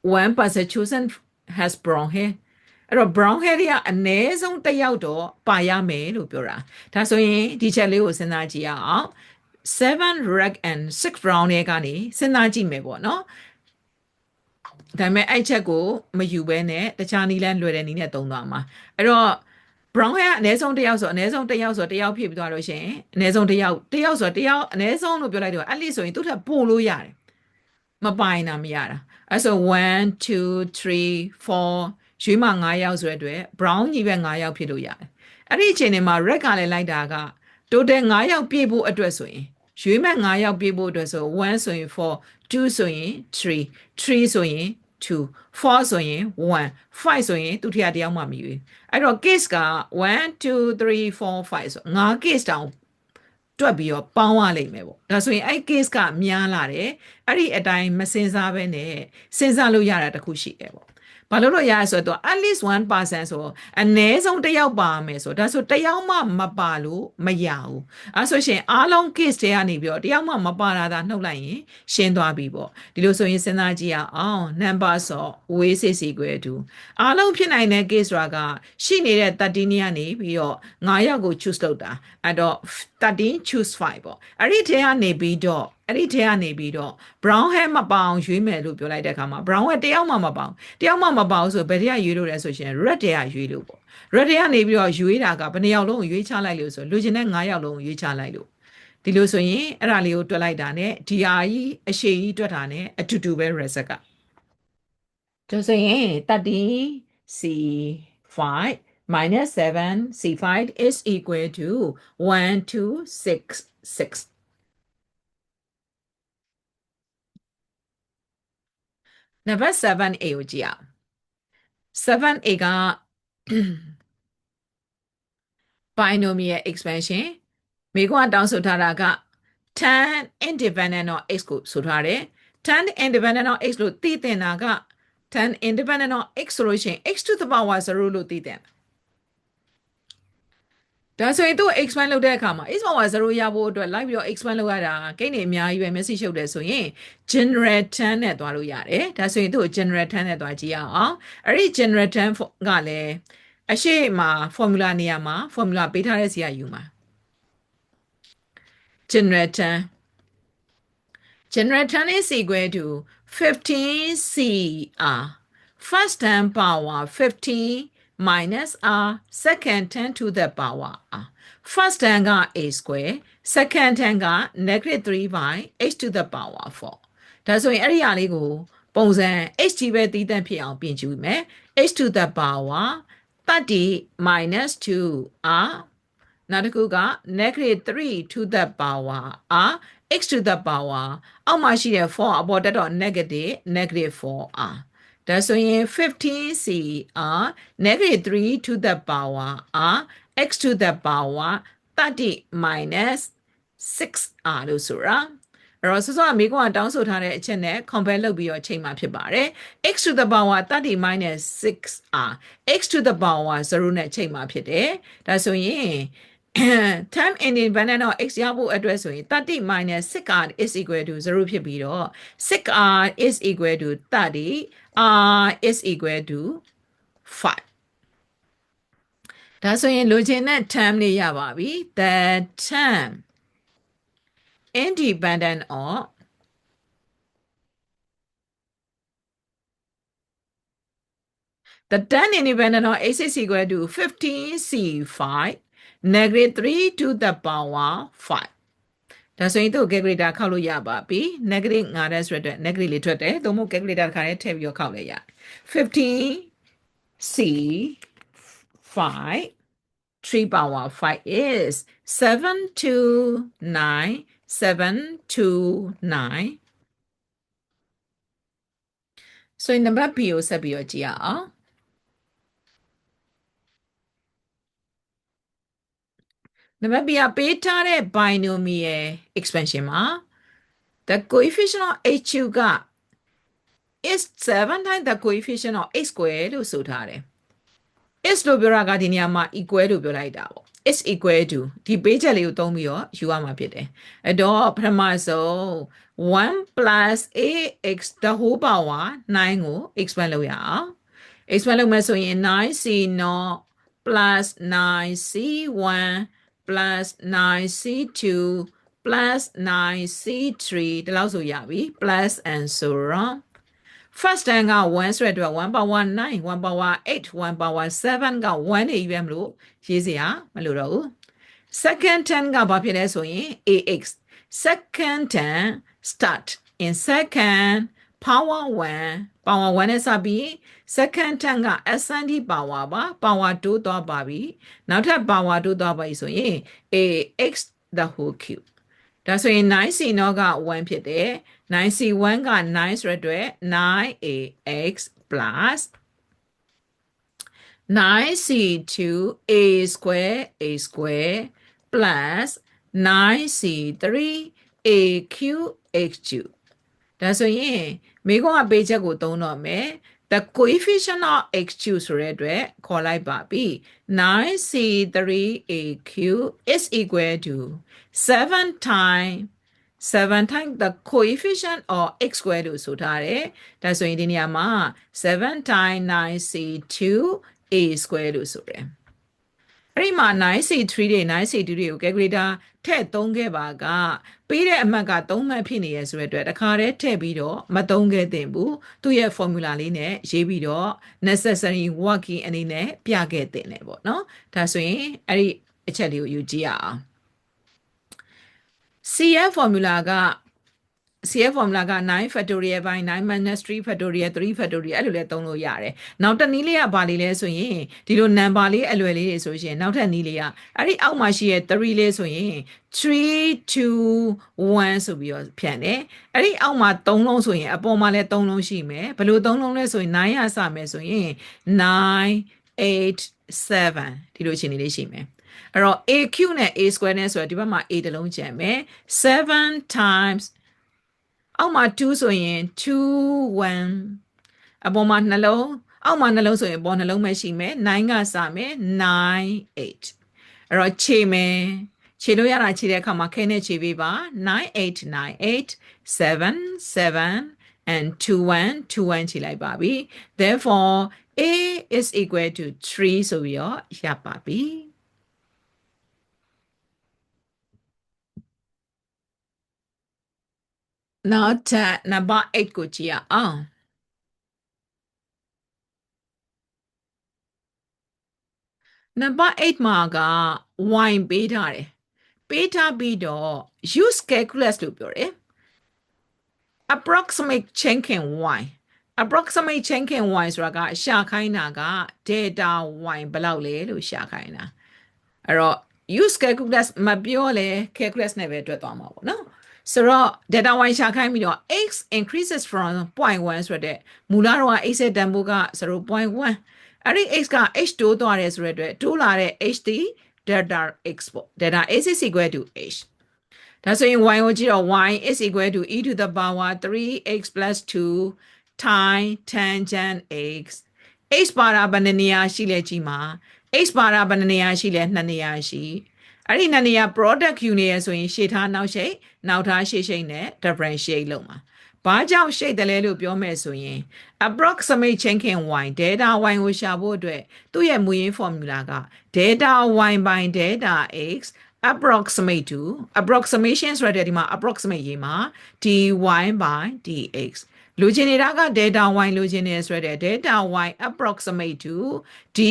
one person chosen has brown hair အဲ့တော့ brown hair တွေကအနည်းဆုံးတစ်ယောက်တော့ပါရမယ်လို့ပြောတာဒါဆိုရင်ဒီချက်လေးကိုစဉ်းစားကြည့်အောင်7 red and 6 brown hair ကနေစဉ်းစားကြည့်မယ်ပေါ့နော်ဒါပေမဲ့အဲ့ချက်ကိုမယူဘဲနဲ့တခြားနည်းလမ်းလွယ်တဲ့နည်းနဲ့သုံးသွားမှာအဲ့တော့ brown hair အနည်းဆုံးတစ်ယောက်ဆိုအနည်းဆုံးတစ်ယောက်ဆိုတစ်ယောက်ဖြစ်ပြီးသွားလို့ရှိရင်အနည်းဆုံးတစ်ယောက်ဆိုတစ်ယောက်အနည်းဆုံးလို့ပြောလိုက်တော့ at least ဆိုရင်သူ့ထက်ပိုလို့ရတယ်မ ပိုင်တာမရတာအဲ့ဆို1 2 3 4ရွေးမှ9ယောက်ဆိုတဲ့အတွက် brown ညီပဲ9ယောက်ဖြစ်လို့ရတယ်အဲ့ဒီအချိန်မှာ red ကလည်းလိုက်တာက total 9ယောက်ပြည့်ဖို့အတွက်ဆိုရင်ရွေးမဲ့9ယောက်ပြည့်ဖို့အတွက်ဆို1ဆိုရင်4 2ဆိုရင်3 3ဆိုရင်2 4ဆိုရင်1 5ဆိုရင်သူထရတယောက်မှမရွေးအဲ့တော့ case က1 2 3 4 5ဆို9 case တောင်တွက်ပြီးတော့ပေါင်းရလိမ့်မယ်ပေါ့ဒါဆိုရင်အဲ့ case ကများလာတယ်အဲ့ဒီအတိုင်းမစင်စားဘဲနဲ့စဉ်းစားလို့ရတာတခုရှိတယ်ပေါ့ဘာလို့လို့ရဆိုတော့ at least 1% ဆိုအနည်းဆုံးတစ်ယောက်ပါမယ်ဆိုဒါဆိုတစ်ယောက်မှမပါလို့မရဘူးအဲဆိုရှင်အားလုံး case တွေကနေပြီးတော့တစ်ယောက်မှမပါတာသာနှုတ်လိုက်ရင်ရှင်းသွားပြီပေါ့ဒီလိုဆိုရင်စဉ်းစားကြည့်အောင် numbers of ways is equal to အားလုံးဖြစ်နိုင်တဲ့ case ကရှိနေတဲ့13ကနေပြီးတော့9ယောက်ကို choose လုပ်တာအဲ့တော့13 choose 5ပေါ့အဲ့ဒီထဲကနေပြီးတော့ brown hair မပေါအောင်ရွေးမယ်လို့ပြောလိုက်တဲ့အခါမှာ brown hair တယောက်မှမပေါအောင်ဆိုဘယ်တည်းကရွေးလို့လဲဆိုရှင် red တည်းကရွေးလို့ပေါ့ red တည်းကနေပြီးတော့ရွေးတာကဘယ်နှယောက်လုံးကိုရွေးချလိုက်လို့ဆိုလူချင်းတဲ့9ယောက်လုံးကိုရွေးချလိုက်လို့ဒီလိုဆိုရင်အဲ့ဒါလေးကိုတွက်လိုက်တာ ਨੇ ဒီဟာကြီးအရှိကြီးတွက်တာ ਨੇ အတူတူပဲ result ကဒါဆိုရင်13 C5 minus 7 C5 is equal to 1 2 6 6 number 7A ကိုကြည့်အောင် 7A က binomial expansion မိကွာတောင်းဆိုထားတာက tan independent of x ကိုဆိုထားတယ် tan independent of x လို့သိတင်တာက tan independent of x ဆိုလို့ရှိရင် x to the power 0လို့သိတင်ဒါဆိုရင်သူ့ expand လုပ်တဲ့အခါမှာ x power 0ရဖို့အတွက်လိုက်ပြီးတော့ expand လုပ်ရတာကိန်းတွေအများကြီးပဲ message ရှုပ်တယ်ဆိုရင် general tan နဲ့သွားလို့ရတယ်ဒါဆိုရင်သူ့ general tan နဲ့သွားကြည့်ရအောင်အဲ့ဒီ general tan ကလည်းအရှိမ formula နေရာမှာ formula ပေးထားတဲ့စီကယူမှာ general tan is equal to 15cr first term power 15 minus r second term to the power r first term က a square second term က negative 3 by h to the power 4ဒါဆိုရင်အဲ့ဒီအရာလေးကိုပုံစံ h ကြီးပဲတည်တံ့ဖြစ်အောင်ပြင်ကြည့်မယ် h to the power 30 minus 2r နောက်တစ်ခုက negative 3 to the power r x to the power အောက်မှာရှိတဲ့4အပေါ်တက်တော့ negative 4r ဒါဆိုရင် 15cr negative 3 to the power r x to the power 30 minus 6r လို့ဆိုတာအဲ့တော့စောမိကွာတောင်းဆိုထားတဲ့အချက်နဲ့ compare လုပ်ပြီးတော့ချိန်မှာဖြစ်ပါတယ် x to the power 30 minus 6r x to the power 0နဲ့ချိန်မှာဖြစ်တယ်ဒါဆိုရင် time independent of x ရဖို့အတွက်ဆိုရင်30 minus 6r is equal to 0ဖြစ်ပြီးတော့ 6r is equal to 30 r is equal to 5ဒါဆိုရင်လိုချင်တဲ့ term လေးရပါပြီ the term independent of the tan independent of x is equal to 15c5 negative 3 to the power 5ဒါဆိုရင်သူ့ calculator ခောက်လို့ရပါပြီ negative 9တဲ့ဆိုတော့ negative လေးထွက်တယ်သို့မဟုတ် calculator တစ်ခါလေးထည့်ပြီးတော့ခောက်လိုက်ရ 15c5 3 power 5 is 729 so in number B ကိုဆက်ပြီးတော့ကြည့်ရအောင်နံပါတ် B ကပေးထားတဲ့ binomial expansion မှာ the coefficient of hက is 7 times the coefficient of x squared လို့ဆိုထားတယ် is လို့ပြောတာကဒီနေရာမှာ equal လို့ပြောလိုက်တာပေါ့ is equal to ဒီပေးချက်လေးကိုသုံးပြီးတော့ယူရမှာဖြစ်တယ်အဲ့တော့ပထမဆုံး1 plus ax the whole power 9ကို expand လုပ်ရအောင် expand လုပ်မယ်ဆိုရင် 9c0 plus 9c1 plus 9c2 plus 9c3 ဒီလောက်ဆိုရပြီ plus and so on first term က1ဆိုတဲ့အတွက်1 power 9 1 power 8 1 power 7 က1နေပြီမလို့ရေးစရာမလိုတော့ဘူး second term ကဘာဖြစ်လဲဆိုရင် ax second term start in second power 1နဲ့စပြီး second term က ascend power ပါ power 2သွားပါပြီနောက်ထပ် power 2သွားပါပြီဆိုရင် ax the whole cube ဒါဆိုရင် 9c နောက1ဖြစ်တယ် 9c1 က9ဆိုတဲ့အတွက် 9ax plus 9c2 a square plus 9c3 a cube x cube ဒါဆိုရင်မိကုံးကပေးချက်ကိုသုံးတော့မယ် the coefficient of x cube ဆိုတဲ့အတွက်ခေါ်လိုက်ပါပြီ 9c3a cube is equal to 7 times the coefficient of x squared လို့ဆိုထားတယ်ဒါဆိုရင်ဒီနေရာမှာ7 times 9c2 a square လို့ဆိုတယ်အဲ့ဒီမှာ 9c3 တွေ 9c2 တွေကို calculator ထည့်သုံးခဲ့ပါကပေးတဲ့အမှတ်က3မှတ်ဖြစ်နေရဆိုတဲ့အတွက်တခါတည်းထည့်ပြီးတော့မသုံးခဲ့သင့်ဘူးသူ့ရဲ့ formula လေးနဲ့ရေးပြီးတော့ necessary working အနေနဲ့ပြခဲ့သင့်တယ်ပေါ့နော်ဒါဆိုရင်အဲ့ဒီအချက်လေးကိုယူကြည့်ရအောင် CF formula က9 factorial by 9 minus 3 factorial 3 factorial အဲ့လိုလဲသုံးလို့ရတယ်။နောက်တစ်နည်းလေးကဘာလေးလဲဆိုရင်ဒီလို number လေးအလွယ်လေးတွေဆိုရင်နောက်ထပ်နည်းလေးကအဲ့ဒီအောက်မှာရှိရဲ့3လေးဆိုရင်3 2 1ဆိုပြီးတော့ဖြန့်တယ်။အဲ့ဒီအောက်မှာ3လုံးဆိုရင်အပေါ်မှာလည်း3လုံးရှိမယ်။ဘယ်လို3လုံးလဲဆိုရင်9ရစမယ်ဆိုရင်9 8 7ဒီလိုအခြေအနေလေးရှိမယ်။အဲ့တော့ aq နဲ့ a square နဲ့ဆိုတော့ဒီဘက်မှာ a တစ်လုံးကျန်မယ်7 times အောက်မှာ2ဆိုရင်2 1အပေါ်မှာနှလုံးအောက်မှာနှလုံးဆိုရင်ပေါ်နှလုံးပဲရှိမယ်9ကစမယ်9 8အဲ့တော့ခြေမယ်ခြေလို့ရတာခြေတဲ့အခါမှာခဲနဲ့ခြေပေးပါ9 8 9 8 7 7 and 2 1 2 1ခြေလိုက်ပါပြီ therefore a is equal to 3ဆိုပြီးတော့ရပါပြီနောက်ထပ်နံပါတ်8ကိုကြည့်ရအောင်နံပါတ်8မှာက y ပေးထားတယ်ပေးထားပြီးတော့ use calculus လို့ပြောတယ် approximate changing y approximate changing y ဆိုတာကရှာခိုင်းတာက data y ဘယ်လောက်လဲလို့ရှာခိုင်းတာအဲ့တော့ use calculus မပြောလဲ calculus နဲ့ပဲတွက်သွားမှာပေါ့နော်ဆိုတော့ data y ရှာခိုင်းပြီးတော့ x increases from 0.1ဆိုတဲ့မူလတော့ x ရဲ့တန်ဖိုးက 0.1 အဲ့ဒီ x က h တိုးသွားတယ်ဆိုတဲ့အတွက်တိုးလာတဲ့ h ဒီ delta x ပေါ့ delta x is equal to h ဒါဆိုရင် y ကိုကြည့်တော့ y is equal to e to the power 3x plus 2 times tangent x h ပါတာဘယ်နှစ်နေရာရှိလဲကြည့်မှာ h ပါတာဘယ်နှစ်နေရာရှိလဲ2နေရာရှိအဲ့ဒီ2နေရာ product ယူနေရဆိုရင်ရှေ့ထားနောက်ရှိနောက်ထားရှေ့ရှိနဲ့ differentiate လုပ်မှာဘာကြောင့်ရှိတယ်လဲလို့ပြောမယ်ဆိုရင် approximate changing y delta y ကိုရှာဖို့အတွက်သူ့ရဲ့မူရင်း formula က delta y by delta x approximate to approximation ဆိုတဲ့ဒီမှာ approximate ရေးမှာ dy by dx လိုချင်နေတာက delta y လိုချင်နေဆိုတဲ့ delta y approximate to dy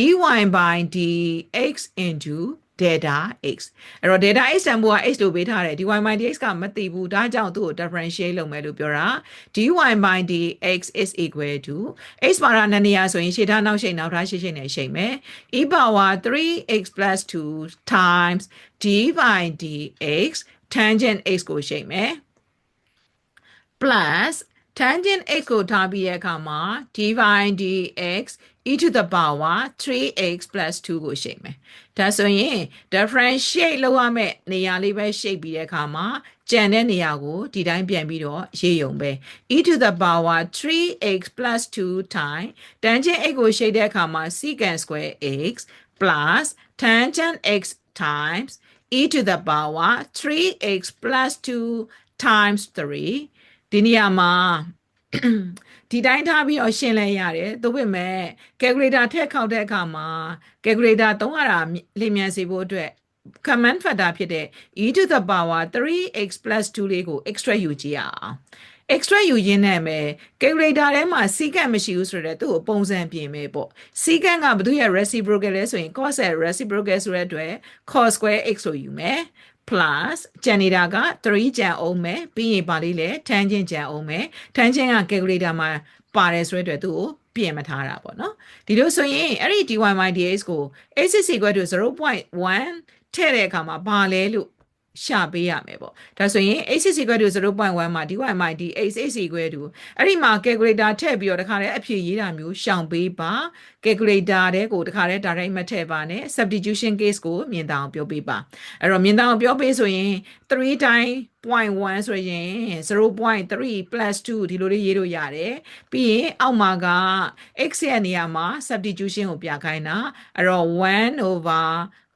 by dx into delta x အဲ့တော့ delta x တန်ဖိုးက x လို့ပေးထားတယ် dy by dx ကမသိဘူးဒါကြောင့်သူ့ကို differentiate လုပ်မယ်လို့ပြောတာ dy by dx is equal to x ပါတာနှစ်နေရာဆိုရင်ရှေ့ထားနောက်ရှိနောက်ထားရှေ့နဲ့ရှိမယ် e power 3x plus 2 times dy by dx tangent x ကိုရှိမယ် plus tangent x ကိုထားပြီးတဲ့အခါမှာ dy by dx e to the power 3x plus 2ကိုရှိမယ်ဒါဆိုရင် differentiate လုပ်ရမယ့်နေရာလေးပဲရှိပြီးတဲ့အခါမှာကျန်တဲ့နေရာကိုဒီတိုင်းပြန်ပြီးတော့ရေးရုံပဲ e to the power 3x plus 2 times tangent x ကိုရှိတဲ့အခါမှာ secant square x plus tangent x times e to the power 3x plus 2 times 3ဒီနေရာမှာဒီတိုင်းထားပြီးတော့ရှင်းလဲရတယ်သို့ပေမဲ့ calculator ထည့်ခေါက်တဲ့အခါမှာ calculator သုံးရတာလျင်မြန်စေဖို့အတွက် command factor ဖြစ်တဲ့ e to the power 3x plus 2လေးကို extra ယူကြည့်ရအောင် extra ယူရင်းနဲ့ပဲ calculator ထဲမှာ secant မရှိဘူးဆိုတော့သူ့ကိုပုံစံပြင်မယ်ပေါ့ secant ကဘယ်သူရဲ့ reciprocal လဲဆိုရင် cos ရဲ့ reciprocal ဆိုတဲ့အတွက် cos square x လို့ယူမယ် plus ကျန်နေတာက3ကျန်အောင်မယ်ပြီးရင်ပါလေးလေ tangent ကျန်အောင်မယ် tangent က calculator မှာပါတယ်ဆိုတဲ့အတွက်သူ့ကိုပြင်မထားတာပေါ့နော်ဒီလိုဆိုရင်အဲ့ဒီ dy by dx ကို x is equal to 0.1 ထည့်တဲ့အခါမှာဘာလဲလို့ရှာပေးရမယ်ပေါ့ဒါဆိုရင် x is equal to 0.1မှာ dy by dx is equal to အဲ့ဒီမှာ calculator ထည့်ပြီးတော့တခါတည်းအဖြေရေးတာမျိုးရှောင်ပေးပါ calculator တဲ့ကိုတခါတည်း direct မထည့်ပါနဲ့ substitution case ကိုမြင်တောင်ပြောပေးပါအဲ့တော့မြင်တောင်ပြောပေးဆိုရင်3တိုင်း 0.1 ဆိုရင်0.3 plus 2ဒီလိုလေးရေးလို့ရတယ်ပြီးရင်အောက်မှာက x ရဲ့နေရာမှာ substitution ကိုပြခိုင်းတာအဲ့တော့1 over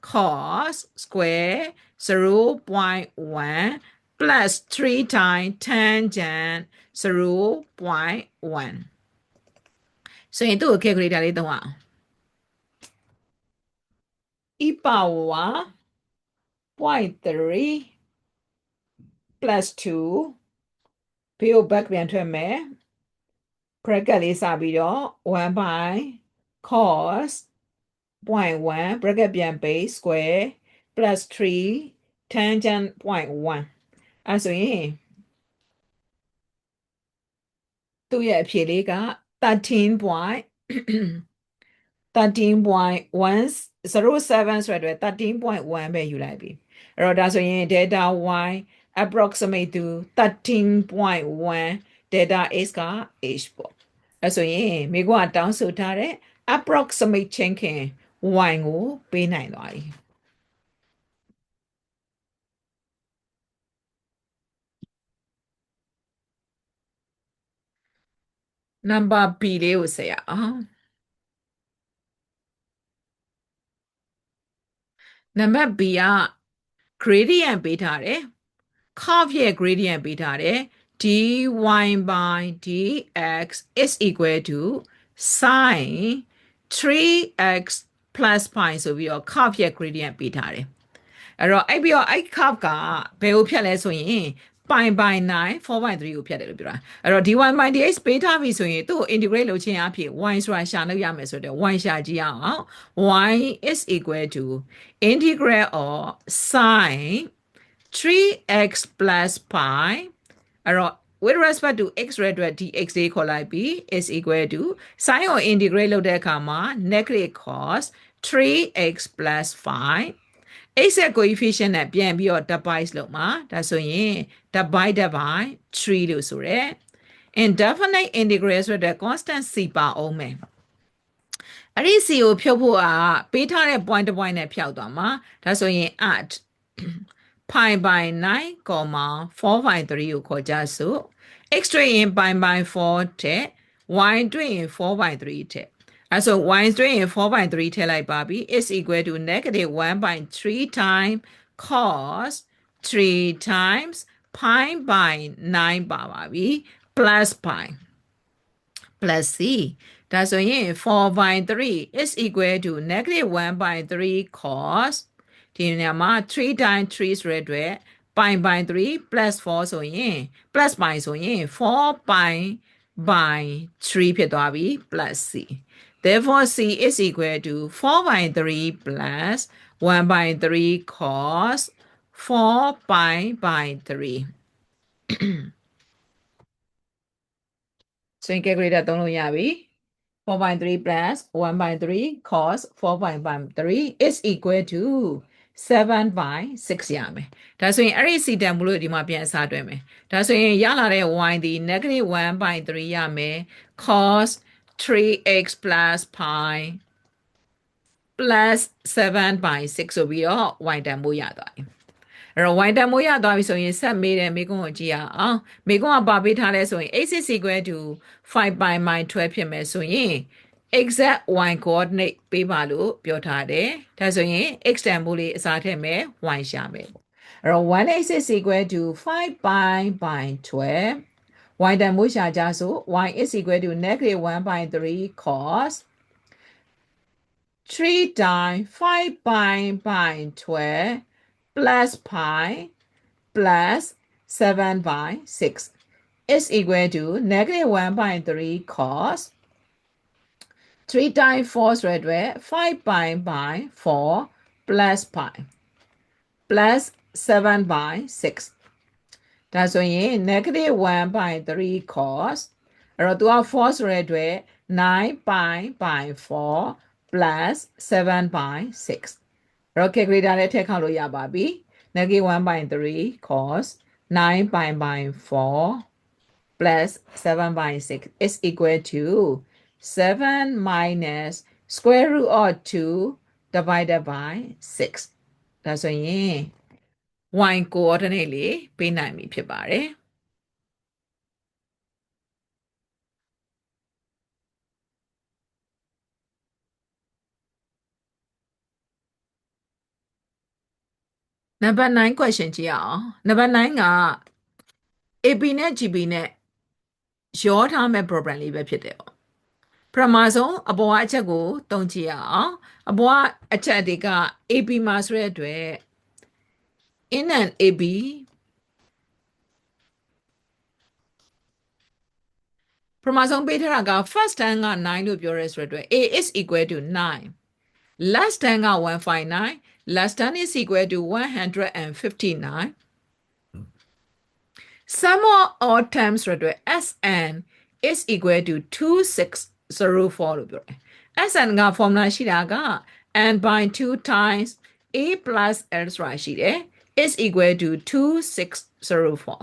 cos square 0.1 plus 3 times tangent 0.1ဆိုရင်သူ့ကို calculator လေးသုံးအောင် e power 0.3 plus 2ဘေးကို back ပြန်ထွက်မယ် bracket လေးစပြီးတော့ 1 by cos 0.1 bracket ပြန်ပေး square plus 3 tangent 0.1အဲဆိုရင်သူ့ရဲ့အဖြေလေးက 13.107 ဆိုတဲ့ 13.1 ပဲယူလိုက်ပြီအဲ့တော့ဒါဆိုရင် delta y approximate to 13.1 delta x က h ပေါ့အဲ့ဆိုရင်မိကွာတောင်းဆိုထားတဲ့ approximate ချင်းခင် y ကိုပေးနိုင်သွားပြီနံပါတ် B လေးကိုဆက်ရအောင်နံပါတ် B က gradient ပေးထားတယ် curve ရဲ့ gradient ပေးထားတယ် dy by dx is equal to sin 3x plus pi ဆိုပြီးတော့ curve ရဲ့ gradient ပေးထားတယ်အဲ့တော့အဲ့ပြီးတော့အဲ့ curve ကဘယ်ကိုဖြတ်လဲဆိုရင် pi by 9 4 by 3ကိုဖြတ်တယ်လို့ပြောတာအဲ့တော့ dy by dx ပေးထားပြီဆိုရင်သူ့ကို integrate လုပ်ခြင်းအဖြစ် y ဆိုတာရှာလို့ရမယ်ဆိုတော့ y ရှာကြည့်အောင် y is equal to integral of sin 3x plus pi အဲ့တော့ with respect to x ရဲ့အတွက် dx လေးခေါ်လိုက်ပြီး is equal to sin ကို integrate လုပ်တဲ့အခါမှာ negative cos 3x plus 5 x ရဲ့ coefficient နဲ့ပြန်ပြီးတော့ divide လုပ်မှာဒါဆိုရင် divided by 3လို့ဆိုရဲ indefinite integral ဆိုတဲ့ constant c ပါအောင်မယ်အဲ့ဒီ c ကိုဖြုတ်ဖို့ကပေးထားတဲ့ point တစ် point နဲ့ဖြောက်သွားမှာဒါဆိုရင် at pi by 9, 4 by 3ကိုခေါ်ကြစို့ x တွေ့ရင် pi by 4ထက် y တွေ့ရင် 4 by 3ထက်အဲဆို y တွေ့ရင် 4 by 3ထည့်လိုက်ပါပြီ is equal to negative 1 by 3 times cos 3 times pi by 9ပါပါပြီ plus pi plus c ဒါဆိုရင် 4 by 3 is equal to negative 1 by 3 cos ဒီနေရာမှာ3 times 3ဆိုတဲ့အတွက် pi by 3 plus 4ဆိုရင် plus pi ဆိုရင်4 pi by 3ဖြစ်သွားပြီ plus c therefore c is equal to 4 by 3 plus 1 by 3 cos 4 pi by 3ဆိုရင် calculator သုံးလို့ရပြီ4 by 3 plus 1 by 3 cos 4 by 3 is equal to 7 by 6ရမယ်ဒါဆိုရင်အဲ့ဒီစီတန်မှုလို့ဒီမှာပြန်အစားတွဲမယ်ဒါဆိုရင်ရလာတဲ့ y ဒီ negative 1 by 3ရမယ် cos 3x plus pi plus 7 by 6ဆိုပြီးတော့ y တန်မှုရသွားပြီအဲ့တော့ y တန်မိုးရသွားပြီဆိုရင်ဆက်မေးတယ်မေကွန်းကိုကြည့်ရအောင်မေကွန်းကပါပေးထားလဲဆိုရင် x is equal to 5 pi by 12ဖြစ်မယ်ဆိုရင် exact y coordinate ပေးပါလို့ပြောထားတယ်ဒါဆိုရင် x တန်မိုးလေးအစားထည့်မယ် y ရှာမယ်အဲ့တော့ 1x is equal to 5 pi by 12 y တန်မိုးရှာကြဆို y is equal to negative 1 by 3 cos 3 times 5 pi by 12 plus pi plus 7 by 6 is equal to negative 1 by 3 cos 3 times 4 ဆိုတဲ့အတွက်5 pi by 4 plus pi plus 7 by 6ဒါဆိုရင် negative 1 by 3 cos အဲ့တော့သူက 4 ဆိုတဲ့အတွက်9 pi by 4 plus 7 by 6အဲ့တော့ calculator နဲ့ထည့်ခေါက်လို့ရပါပြီ negative 1 by 3 cos 9 pi by 4 plus 7 by 6 is equal to 7 minus square root of 2 divided by 6ဒါဆိုရင် y coordinate လေးပေးနိုင်ပြီဖြစ်ပါတယ်နံပါတ်9 question ကြည့်အောင်နံပါတ်9က AP နဲ့ GB နဲ့ရောထားမဲ့ program လေးပဲဖြစ်တယ်ပေါ့ပထမဆုံးအပေါ်အချက်ကိုတုံးကြည့်အောင်အပေါ်အချက်တွေက AP မှာဆိုတဲ့အတွက် in and AB ပထမဆုံးပေးထားတာက first term က9လို့ပြောရဲဆိုတဲ့အတွက် A is equal to 9 last term က159 last term is equal to 159 sum of all terms ဆိုတဲ့အတွက် SN is equal to 2604လို့ပြောတယ် SN က formula ရှိတာက n by 2 times A plus L ဆိုတာရှိတယ် is equal to 2604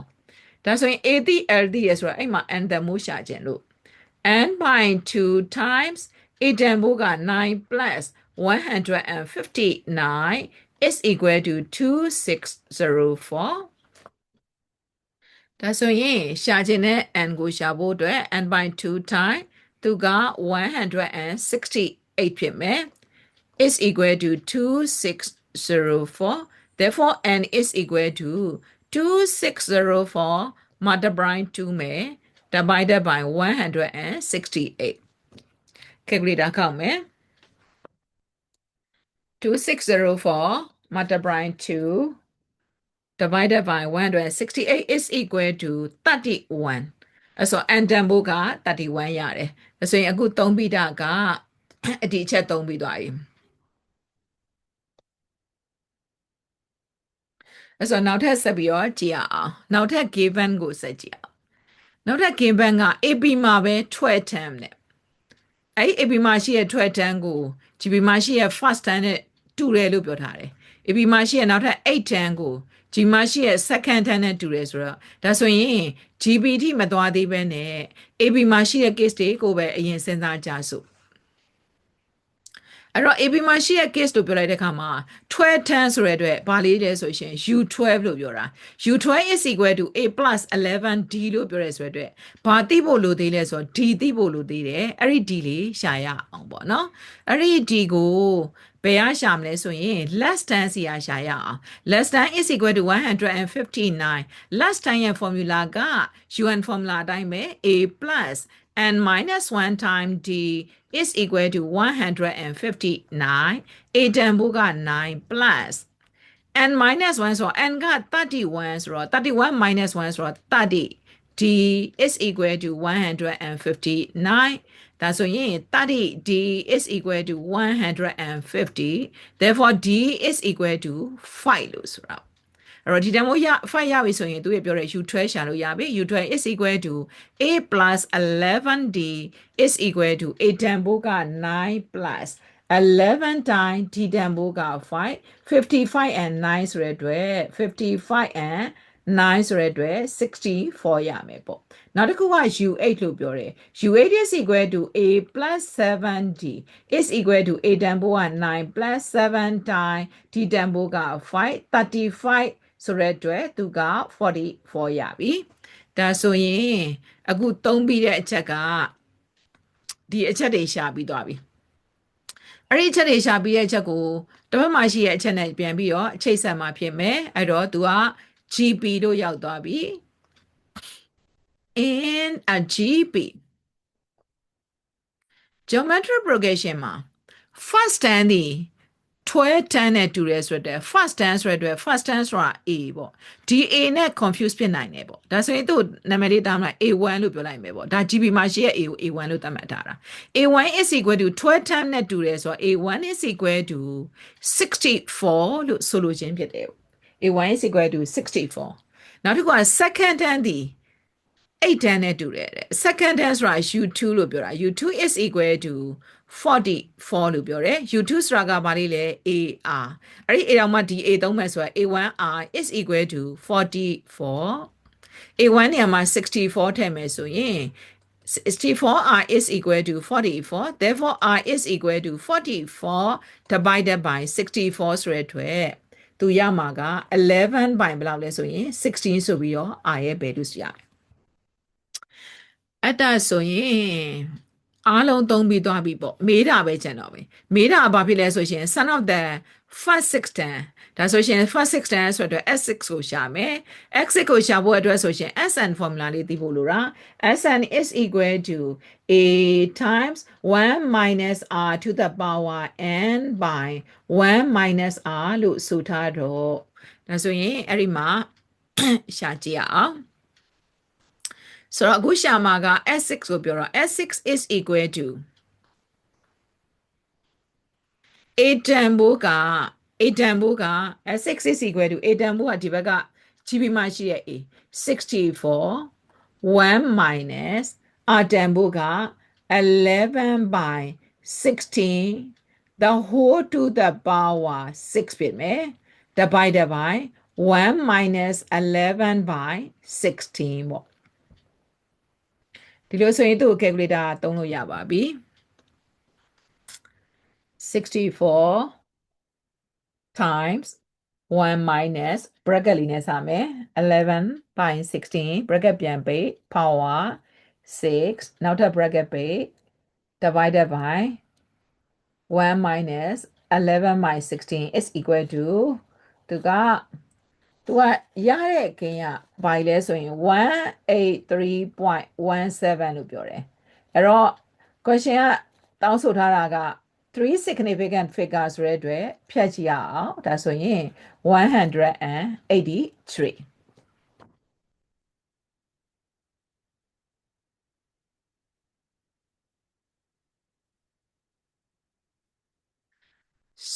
ဒါဆိုရင် A တိ L တိရဆိုတာအဲ့မှာ n တန်မိုးရှာခြင်းလို့ n by 2 times A တန်မိုးက9 plus 159 is equal to 2604ဒါဆိုရင်ရှာခြင်းနဲ့ n ကိုရှာဖို့အတွက် n by 2 times သူက168ဖြစ်မယ် is equal to 2604 therefore n is equal to 2604 multiply 2 မယ် divided by 168 calculator ခေါက်မယ် 2604 multiply 2 divided by 168 is equal to 31အဲ့ဆို n တန်ဖိုးက31ရတယ်အဲ့ဆိုရင်အခုသုံးပြီးတာကအဒီအချက်သုံးပြီးသွားပြီအဲ့ဆိုနောက်ထပ်ဆက်ပြီးတော့ကြည့်ရအောင်နောက်ထပ် given ကိုဆက်ကြည့်အောင်နောက်ထပ် given က AB မှာပဲ12 term နဲ့အဲ့ AB မှာရှိတဲ့12 term ကို GB မှာရှိတဲ့ first term နဲ့တူတယ်လို့ပြောထားတယ် AB မှာရှိတဲ့နောက်ထပ်8 term ကို G မှာရှိတဲ့ second term နဲ့တူတယ်ဆိုတော့ဒါဆိုရင် GB ထိမသွားသေးပဲနဲ့ AB မှာရှိတဲ့ case တွေကိုပဲအရင်စဉ်းစားကြစို့အဲ့တော့ AB မှာရှိတဲ့ case လို့ပြောလိုက်တဲ့အခါမှာ12 10ဆိုတဲ့အတွက်ဘာလေးလဲဆိုရှင် U12 လို့ပြောတာ U12 is equal to A plus 11D လို့ပြောရဲဆိုတဲ့အတွက်ဘာသိဖို့လိုသေးလဲဆိုတော့ D သိဖို့လိုသေးတယ်အဲ့ဒီ D လေးရှာရအောင်ပေါ့နော်အဲ့ဒီ D ကိုဘယ်ရရှာမလဲဆိုရင် less than စီရရှာရအောင် less than is equal to 159 less than ရဲ့ formula က UN formula အတိုင်းပဲ A plus n minus 1 time D is equal to 159 A တန်ဖိုးက9 plus n minus 1ဆိုတော့ n က31ဆိုတော့31 minus 1ဆိုတော့30 D is equal to 159ဒါဆိုရင်30 D is equal to 150 therefore D is equal to 5လို့ဆိုတော့အဲ့တော့ဒီတန်ဖိုး5ရပြီဆိုရင်သူရပြောတဲ့ U12 ရှာလို့ရပြီ U12 is equal to A plus 11D is equal to A တန်ဖိုးက9 plus 11 times D တန်ဖိုးက5 55 and 9ဆိုတဲ့အတွက်55 and 9ဆိုတဲ့အတွက်64ရမယ်ပေါ့နောက်တစ်ခုက U8 လို့ပြောတယ် U8 is equal to A plus 7D is equal to A တန်ဖိုးက9 plus 7 times D တန်ဖိုးက5 35ဆိုတဲ့အတွက်သူက44ရပြီဒါဆိုရင်အခုသုံးပြီးတဲ့အချက်ကဒီအချက်တွေရှာပြီးသွားပြီအဲ့ဒီအချက်တွေရှာပြီးတဲ့အချက်ကိုတစ်ဖက်မှာရှိတဲ့အချက်နဲ့ပြန်ပြီးတော့အချိတ်ဆက်မှာဖြစ်မယ်အဲ့တော့သူက GP လို့ရောက်သွားပြီ in a GP geometric progression မှာ first term ဒီ12 10နဲ့တူတယ်ဆိုတော့ first term ဆိုတဲ့ first term ဆိုတာ A ပေါ့ဒီ A နဲ့ confuse ဖြစ်နိုင်တယ်ပေါ့ဒါဆိုရင်သူ့နာမည်လေးတားမလိုက် A1 လို့ပြောလိုက်မယ်ပေါ့ဒါ GB မှာရှိရဲ့ A ကို A1 လို့သတ်မှတ်ထားတာ A1 is equal to 12 term နဲ့တူတယ်ဆိုတော့ A1 is equal to 64လို့ဆိုလိုခြင်းဖြစ်တယ် A1 is equal to 64နောက်တစ်ခုက second term ဒီ8 term နဲ့တူတယ်တဲ့ second term ဆိုတာ U2 လို့ပြောတာ U2 is equal to 44လို့ပြောတယ် U2 ဆိုတာကဘာလေးလဲ AR အဲ့ဒီ A တော့မှဒီ A သုံးမယ်ဆိုတာ A1R is equal to 44 A1 နေရာမှာ64ထည့်မယ်ဆိုရင် 64R is equal to 44 therefore R is equal to 44 divided by 64ဆိုတဲ့အတွက်သူရမှာက11 by ဘယ်လောက်လဲဆိုရင်16ဆိုပြီးတော့ R ရဲ့ value ရမယ်အဲ့ဒါဆိုရင်အားလုံးသုံးပြီးသွားပြီပေါ့မေးတာပဲကျန်တော့ပဲမေးတာဘာဖြစ်လဲဆိုရင် son of the first 610ဒါဆိုရင် first 610ဆိုတော့ S6 ကိုရှာမယ် X6 ကိုရှာဖို့အတွက်ဆိုရင် SN formula လေးသိဖို့လိုတာ SN is equal to A times 1 minus R to the power N by 1 minus R လို့ဆိုထားတော့ဒါဆိုရင်အဲ့ဒီမှာရှာကြည့်အောင်ဆိုတော့အခုရှာမှာက S6 ကိုပြောတော့ S6 is equal to A တန်ဖိုးက S6 is equal to A တန်ဖိုးကဒီဘက်ကကြီးပြီးမှရှိရဲ့ A 64 1 minus R တန်ဖိုးက11 by 16 the whole to the power 6ဖြစ်မယ် divided by 1 minus 11 by 16ပေါ့ဒီလိုဆိုရင်သူ့ calculator သုံးလို့ရပါပြီ64 times 1 minus bracket လေးနဲ့စမယ်11 by 16 bracket ပြန်ပိတ် power 6နောက်ထပ် bracket ပိတ် divided by 1 minus 11 by 16 is equal to သူကရတဲ့ကိန်းကဘာလဲဆိုရင် 183.17 လို့ပြောတယ်အဲ့တော့ question ကတောင်းဆိုထားတာက3 significant figures ဆိုတဲ့အတွက်ဖြတ်ကြည့်ရအောင်ဒါဆိုရင်183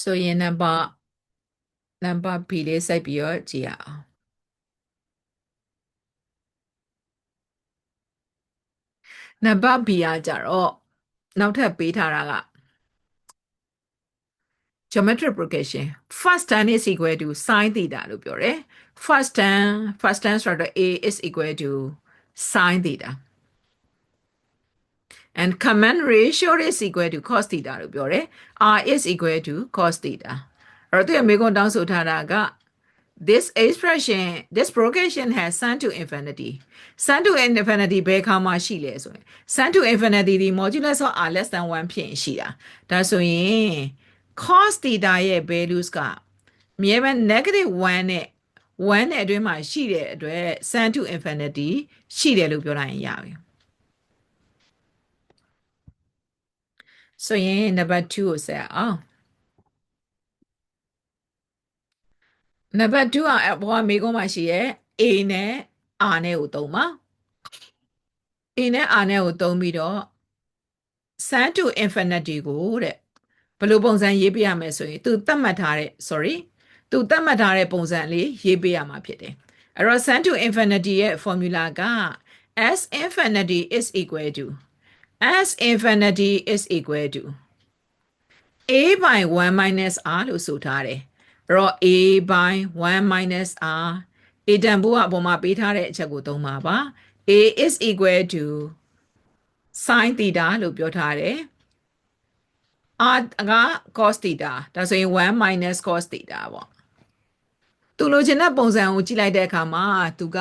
ဆိုရင်နံပါတ် B လေးစိုက်ပြီးတော့ကြည့်ရအောင်နံပါတ် B ကကြတော့နောက်ထပ်ပေးထားတာကgeometric progression first tan is equal to sin theta လို့ပြောတယ် first tan ဆိုတော့ A is equal to sin theta and common ratio is equal to cos theta လို့ပြောတယ် R is equal to cos theta အဲ့တော့သူမေကွန်တောင်းဆိုထားတာကthis progression has sun to infinity ဘယ်ခါမှရှိလဲဆိုရင် sun to infinity ဒီ modulus of r less than 1ဖြစ်ရင်ရှိတာဒါဆိုရင် cos theta ရဲ့ values ကမြေပဲ negative 1နဲ့အတွင်းမှာရှိတဲ့အတွက် sun to infinity ရှိတယ်လို့ပြောလိုက်ရင်ရပြီဆိုရင် number 2ကိုဆက်အောင်နံပါတ်2ကဘောကမေကုန်းမှာရှိရဲ့ A နဲ့ R နဲ့ကိုသုံးပါ A နဲ့ R နဲ့ကိုသုံးပြီးတော့ sun to infinity ကိုတဲ့ဘယ်လိုပုံစံရေးပေးရမလဲဆိုရင်သူသတ်မှတ်ထားတဲ့ပုံစံလေးရေးပေးရမှာဖြစ်တယ်အဲ့တော့ sun to infinity ရဲ့ formula က s infinity is equal to a by 1 minus r လို့ဆိုထားတယ်အဲ့တော့ a by 1 minus r a တန်ဖိုးကအပေါ်မှာပေးထားတဲ့အချက်ကိုသုံးပါပါ a is equal to sin theta လို့ပြောထားတယ် r က cos theta ဒါဆိုရင်1 minus cos theta ပေါ့သူလိုချင်တဲ့ပုံစံကိုကြည့်လိုက်တဲ့အခါမှာသူက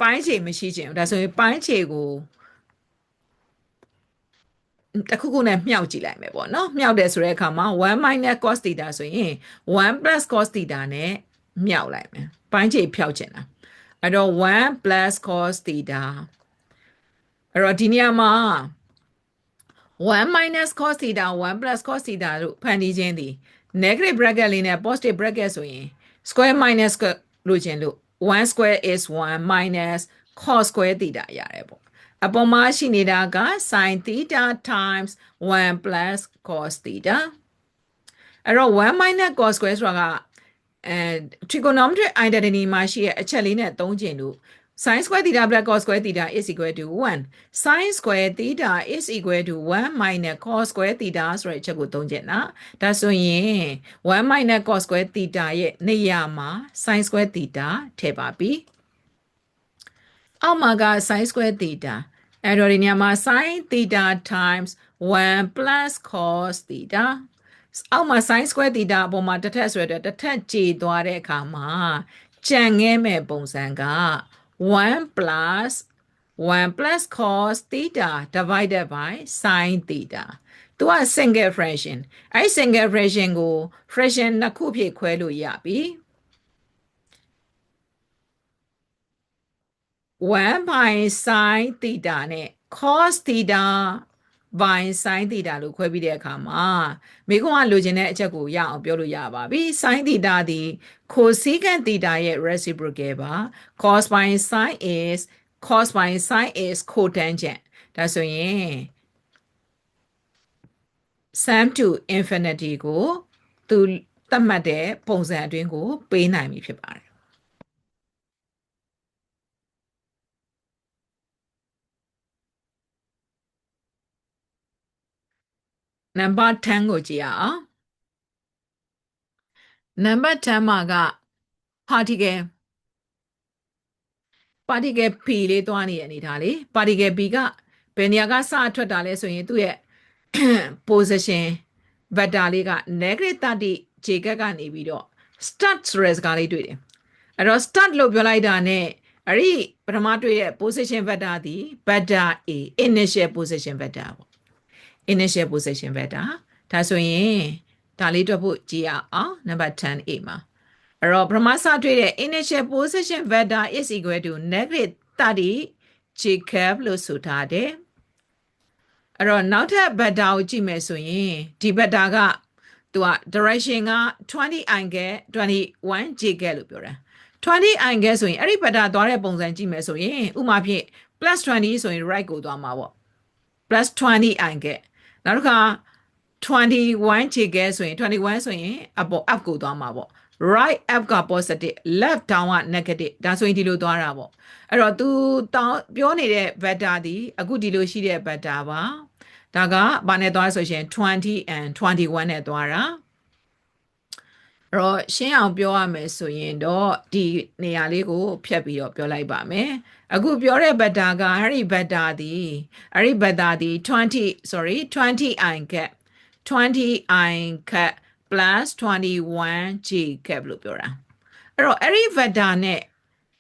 ပိုင်းခြေမရှိချင်ဘူးဒါဆိုရင်ပိုင်းခြေကိုတစ်ခုခုနဲ့မြှောက်ကြည့်လိုက်မယ်ပေါ့နော်မြှောက်တယ်ဆိုတဲ့အခါမှာ1 minus cos theta ဆိုရင်1 plus cos theta နဲ့မြှောက်လိုက်မယ်ပိုင်းခြေဖြောက်ချင်တာအဲ့တော့1 plus cos theta အဲ့တော့ဒီနေရာမှာ1 minus cos theta 1 plus cos theta လို့ဖန်တီးခြင်းသည် negative bracket လေးနဲ့ positive bracket ဆိုရင် square minus လို့ခြင်းလို့1 square is 1 minus cos square theta ရတယ်ပေါ့အပေါ်မှာရှိနေတာက sin theta times 1 plus cos theta အဲ့တော့1 minus cos square ဆိုတာက trigonometric identity မှာရှိရဲ့အချက်လေးနဲ့သုံးကျင်လို့ sin square theta plus cos square theta is equal to 1 sin square theta is equal to 1 minus cos square theta ဆိုတဲ့အချက်ကိုသုံးကျင်တာဒါဆိုရင်1 minus cos square theta ရဲ့နေရာမှာ sin square theta ထည့်ပါပြီအောက်မှာက sin square theta အဲ့တော့ဒီနေရာမှာ sin theta times 1 plus cos theta အောက်မှာ sin square theta အပေါ်မှာတစ်ထပ်ဆိုရတဲ့တစ်ထပ်ခြေသွားတဲ့အခါမှာကြံငဲမဲ့ပုံစံက1 plus cos theta divided by sin theta သူက single fraction အဲ့ single fraction ကို fraction နှစ်ခုဖြစ်ခွဲလို့ရပြီ1 by sin theta နဲ့ cos theta by sin theta လို့ခွဲပြီးတဲ့အခါမှာမိကုံကလိုချင်တဲ့အချက်ကိုရအောင်ပြောလို့ရပါပြီ sin theta ဒီ cosecant theta ရဲ့ reciprocal ပါ cos by sin is cotangent ဒါဆိုရင် sum to infinity ကိုသူသတ်မှတ်တဲ့ပုံစံအတွင်းကိုပေးနိုင်ပြီဖြစ်ပါတယ်Number 10ကိုကြည့်ရအောင် Number 10မှာက particle P လေးသွားနေတဲ့အနေထားလေ particle P ကဘယ်နေရာကစထွက်တာလဲဆိုရင်သူ့ရဲ့ position vector လေးက -30 j ကနေပြီးတော့ start ဆိုတဲ့စကားလေးတွေ့တယ်အဲ့တော့ start လို့ပြောလိုက်တာနဲ့အဲ့ဒီပထမတွေ့တဲ့ position vector ဒီ vector A initial position vector ပေါ့ initial position vector ဒါဆိုရင်ဒါလေးတွက်ဖို့ကြည့်ရအောင် number 10A မှာအဲ့တော့ပထမစတွေ့တဲ့ initial position vector is equal to -30 j cap လို့ဆိုထားတယ်အဲ့တော့နောက်ထပ် vector ကိုကြည့်မယ်ဆိုရင်ဒီ vector ကသူက direction က20 angle 21 j cap လို့ပြောတာ20 angle ဆိုရင်အဲ့ဒီ vector သွားတဲ့ပုံစံကြည့်မယ်ဆိုရင်ဥမာဖြင့် +20 ဆိုရင် right ကိုသွားမှာပေါ့ +20 angle နောက်တစ်ခါ21 j cap ဆိုရင်21ဆိုရင်အပေါ် up ကိုသွားမှာပေါ့ right up က positive left down က negative ဒါဆိုရင်ဒီလိုသွားတာပေါ့အဲ့တော့ तू ပြောနေတဲ့ vector ဒီအခုဒီလိုရှိတဲ့ vector ပါဒါကဘာနဲ့သွားဆိုရင်20 and 21နဲ့သွားတာအဲ့တော့ရှင်းအောင်ပြောရမယ်ဆိုရင်တော့ဒီနေရာလေးကိုဖြတ်ပြီးတော့ပြောလိုက်ပါမယ်အခုပြောတဲ့ vector ကအဲ့ဒီ vector ဒီ20 i cap 20 i cap plus 21 j cap လို့ပြောတာအဲ့တော့အဲ့ဒီ vector နဲ့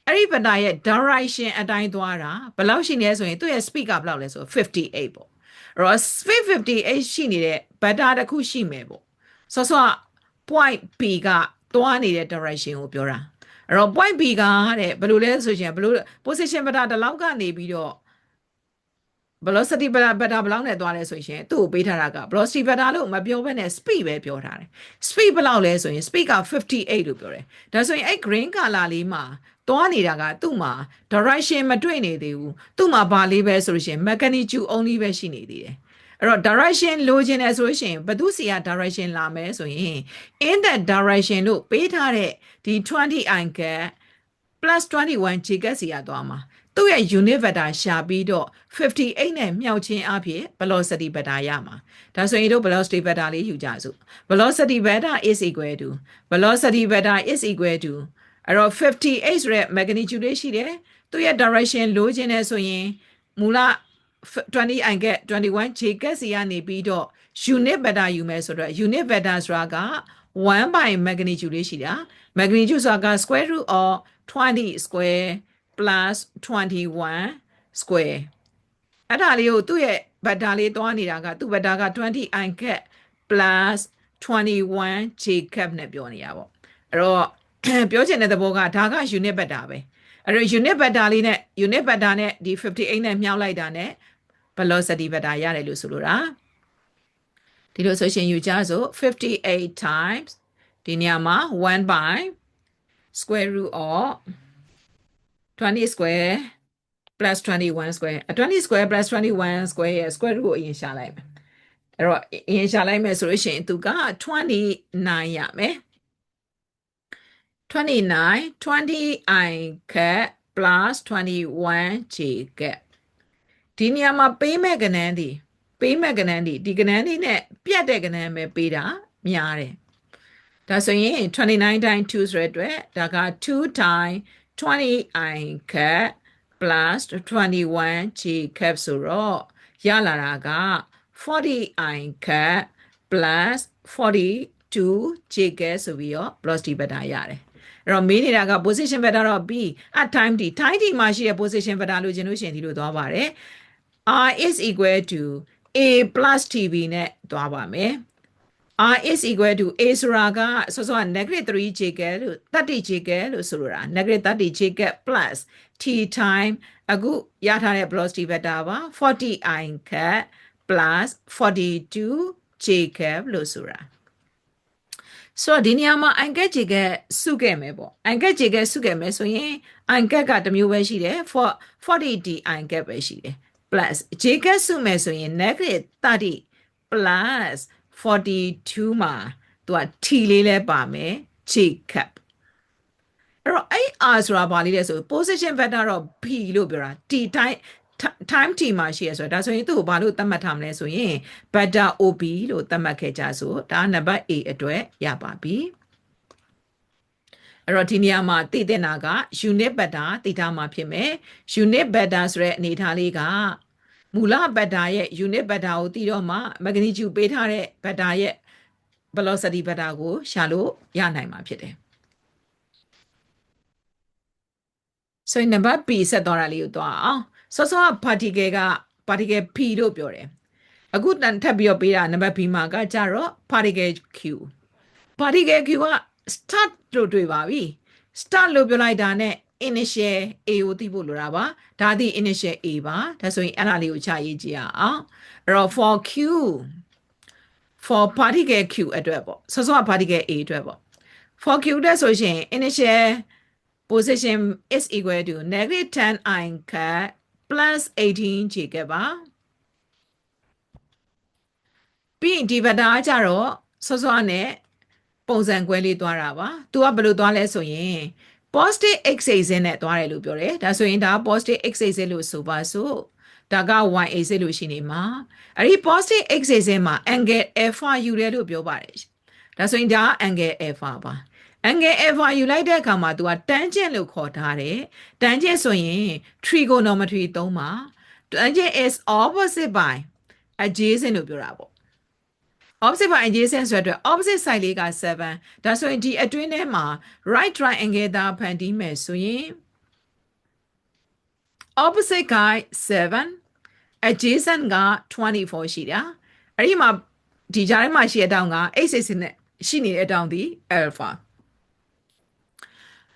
အဲ့ဒီ vector ရဲ့ direction အတိုင်းသွားတာဘယ်လောက်ရှိနေလဲဆိုရင်သူ့ရဲ့ speed ကဘယ်လောက်လဲဆို58ပေါ့အဲ့တော့ speed 58ရှိနေတဲ့ vector တစ်ခုရှိမယ်ပေါ့ဆိုတော့ point B ကသွားနေတဲ့ direction ကိုပြောတာအဲ့တော့ point B ကတဲ့ဘယ်လိုလဲဆိုရင်ဘယ်လို position vector တစ်လောက်ကနေပြီးတော့ velocity vector ဘယ်လောက်နဲ့သွားလဲဆိုရင်သူ့ကိုပေးထားတာက velocity vector လို့မပြောဘဲနဲ့ speed ပဲပြောထားတယ် speed ဘယ်လောက်လဲဆိုရင် speed က58လို့ပြောတယ်ဒါဆိုရင်အဲ့ green color လေးမှာသွားနေတာကသူ့မှာ direction မတွေ့နေသေးဘူးသူ့မှာဘာလေးပဲဆိုလို့ရှိရင် magnitude only ပဲရှိနေသေးတယ်အဲ့တော့ direction လိုချင်တယ်ဆိုလို့ရှိရင်ဘယ်သူစီက direction လာမယ်ဆိုရင် in that direction လို့ပေးထားတဲ့ဒီ 20 angle plus 21 j ကစီကသွားမှာသူ့ရဲ့ unit vector ရှာပြီးတော့58နဲ့မြောက်ချင်းအဖြစ် velocity vector ရမှာဒါဆိုရင်တို့ velocity vector လေးယူကြစို့ velocity vector is equal to အဲ့တော့58ဆိုတဲ့ magnitude လေးရှိတယ်သူ့ရဲ့ direction လိုချင်တယ်ဆိုရင်မူလ20 angle 21 j ကစီကနေပြီးတော့ unit vector ယူမယ်ဆိုတော့ unit vector ဆိုတာက1 by magnitude လေးရှိတာ magnitude ဆိုတာက square root of 20 square plus 21 square အဲ့ဒါလေးကိုသူ့ရဲ့ vector လေးသွားနေတာကသူ့ vector က20 i cap plus 21 j cap နဲ့ပြောနေတာပေါ့အဲ့တော့ပြောချင်တဲ့သဘောကဒါက unit vector ပဲအဲ့တော့ unit vector လေးနဲ့ unit vector နဲ့ဒီ58နဲ့မြောက်လိုက်တာနဲ့ velocity vector ရတယ်လို့ဆိုလိုတာဒီလိုဆိုရှင်ယူကြဆို58 times ဒီနေရာမှာ1 by square root of 20 square plus 21 square 20 square plus 21 square ရဲ့ square root ကိုအရင်ရှာလိုက်မယ်အဲ့တော့အရင်ရှာလိုက်မယ်ဆိုလို့ရှိရင်သူက29ရမယ် 29 20i cap plus 21j cap ဒီနေရာမှာပေးမဲ့ကဏ္ဍဒီဒီကဏ္ဍဒီနဲ့ပြတ်တဲ့ကဏ္ဍပဲပေးတာများတယ်ဒါဆိုရင်29 times 2ဆိုတဲ့အတွက်ဒါက2 times 20i cap plus 21j cap ဆိုတော့ရလာတာက 40i cap plus 42j cap ဆိုပြီးတော့ velocity vector ရတယ်အဲ့တော့မေးနေတာက position vector တော့ B time t မှာရှိတဲ့ position vector လို့ကျွန်လို့ရှိရင်ဒီလိုသွားပါတယ်R is equal to A plus TB နဲ့သွားပါမယ်R is equal to A ဆိုတာကဆောစောက -3j cap လို့ 30j cap လို့ဆိုလိုတာ -30j cap plus T time အခုရထားတဲ့ velocity vector ပါ 40i cap plus 42j cap လို့ဆိုတာဆိုတော့ဒီနေရာမှာ i cap j cap စုခဲ့မယ်ပေါ့ i cap j cap စုခဲ့မယ်ဆိုရင် i cap ကတစ်မျိုးပဲရှိတယ် 40d i cap ပဲရှိတယ် plus j cap စုမယ်ဆိုရင် -30 plus 42မှာသူက t လေးလဲပါမယ် j cap အဲ့တော့အဲ့ r ဆိုတာဘာလေးလဲဆို position vector တော့ b လို့ပြောတာ t time t မှာရှိရဆိုတော့ဒါဆိုရင်သူ့ကိုဘာလို့သတ်မှတ်ထားမလဲဆိုရင် vector ob လို့သတ်မှတ်ခဲ့ကြဆိုဒါနံပါတ် a အတွက်ရပါပြီအဲ့တော့ဒီနေရာမှာသိတဲ့နာက unit vector သိထားမှာဖြစ်မယ် unit vector ဆိုတဲ့အနေထားလေးကမူလ vector ရဲ့ unit vector ကိုသိတော့မှ magnitude ပေးထားတဲ့ vector ရဲ့ velocity vector ကိုရှာလို့ရနိုင်မှာဖြစ်တယ်ဆိုရင်နံပါတ် b ဆက်သွားတာလေးကိုသွားအောင်စောစောက particle p လို့ပြောတယ်အခုထပ်ပြီးတော့ပေးတာနံပါတ် b မှာကကြတော့ particle q က start လို့တွေ့ပါပြီ start လို့ပြောလိုက်တာနဲ့ initial a ကိုသိဖို့လိုတာပါဒါသည် initial a ပါဒါဆိုရင်အဲ့ဒါလေးကိုချရေးကြည့်ရအောင်အဲ့တော့ for particle q အတွက်ပေါ့စောစောက particle a အတွက်ပေါ့ for q တဲ့ဆိုရင် initial position is equal to -10i cap plus 18j cap ပါပြီးဒီဗတာကြတော့စောစောနဲ့ပုံစံကွဲလေးသွားတာပါသူကဘယ်လိုသွားလဲဆိုရင် positive x axis နဲ့သွားတယ်လို့ပြောတယ်ဒါဆိုရင်ဒါ positive x axis လို့ဆိုပါစို့ဒါက y axis လို့ရှိနေမှာအဲ့ဒီ positive x axis မှာ angle alpha ယူတယ်လို့ပြောပါတယ်ဒါဆိုရင်ဒါ angle alpha ပါ angle alpha ယူလိုက်တဲ့အခါမှာသူက tangent လို့ခေါ်ထားတယ် tangent ဆိုရင် trigonometry သုံးပါ tangent is opposite by adjacent လို့ပြောတာပေါ့ opposite by adjacent ဆိုတော့ opposite side လေးက7ဒါဆိုရင်ဒီအတွင်းထဲမှာ right triangle သားဖန်တီးမယ်ဆိုရင် opposite က7 adjacent က24ရှိတာအဲ့ဒီမှာဒီကြားထဲမှာရှိတဲ့အတောင်က x-axis နဲ့ရှိနေတဲ့အတောင်ဒီ alpha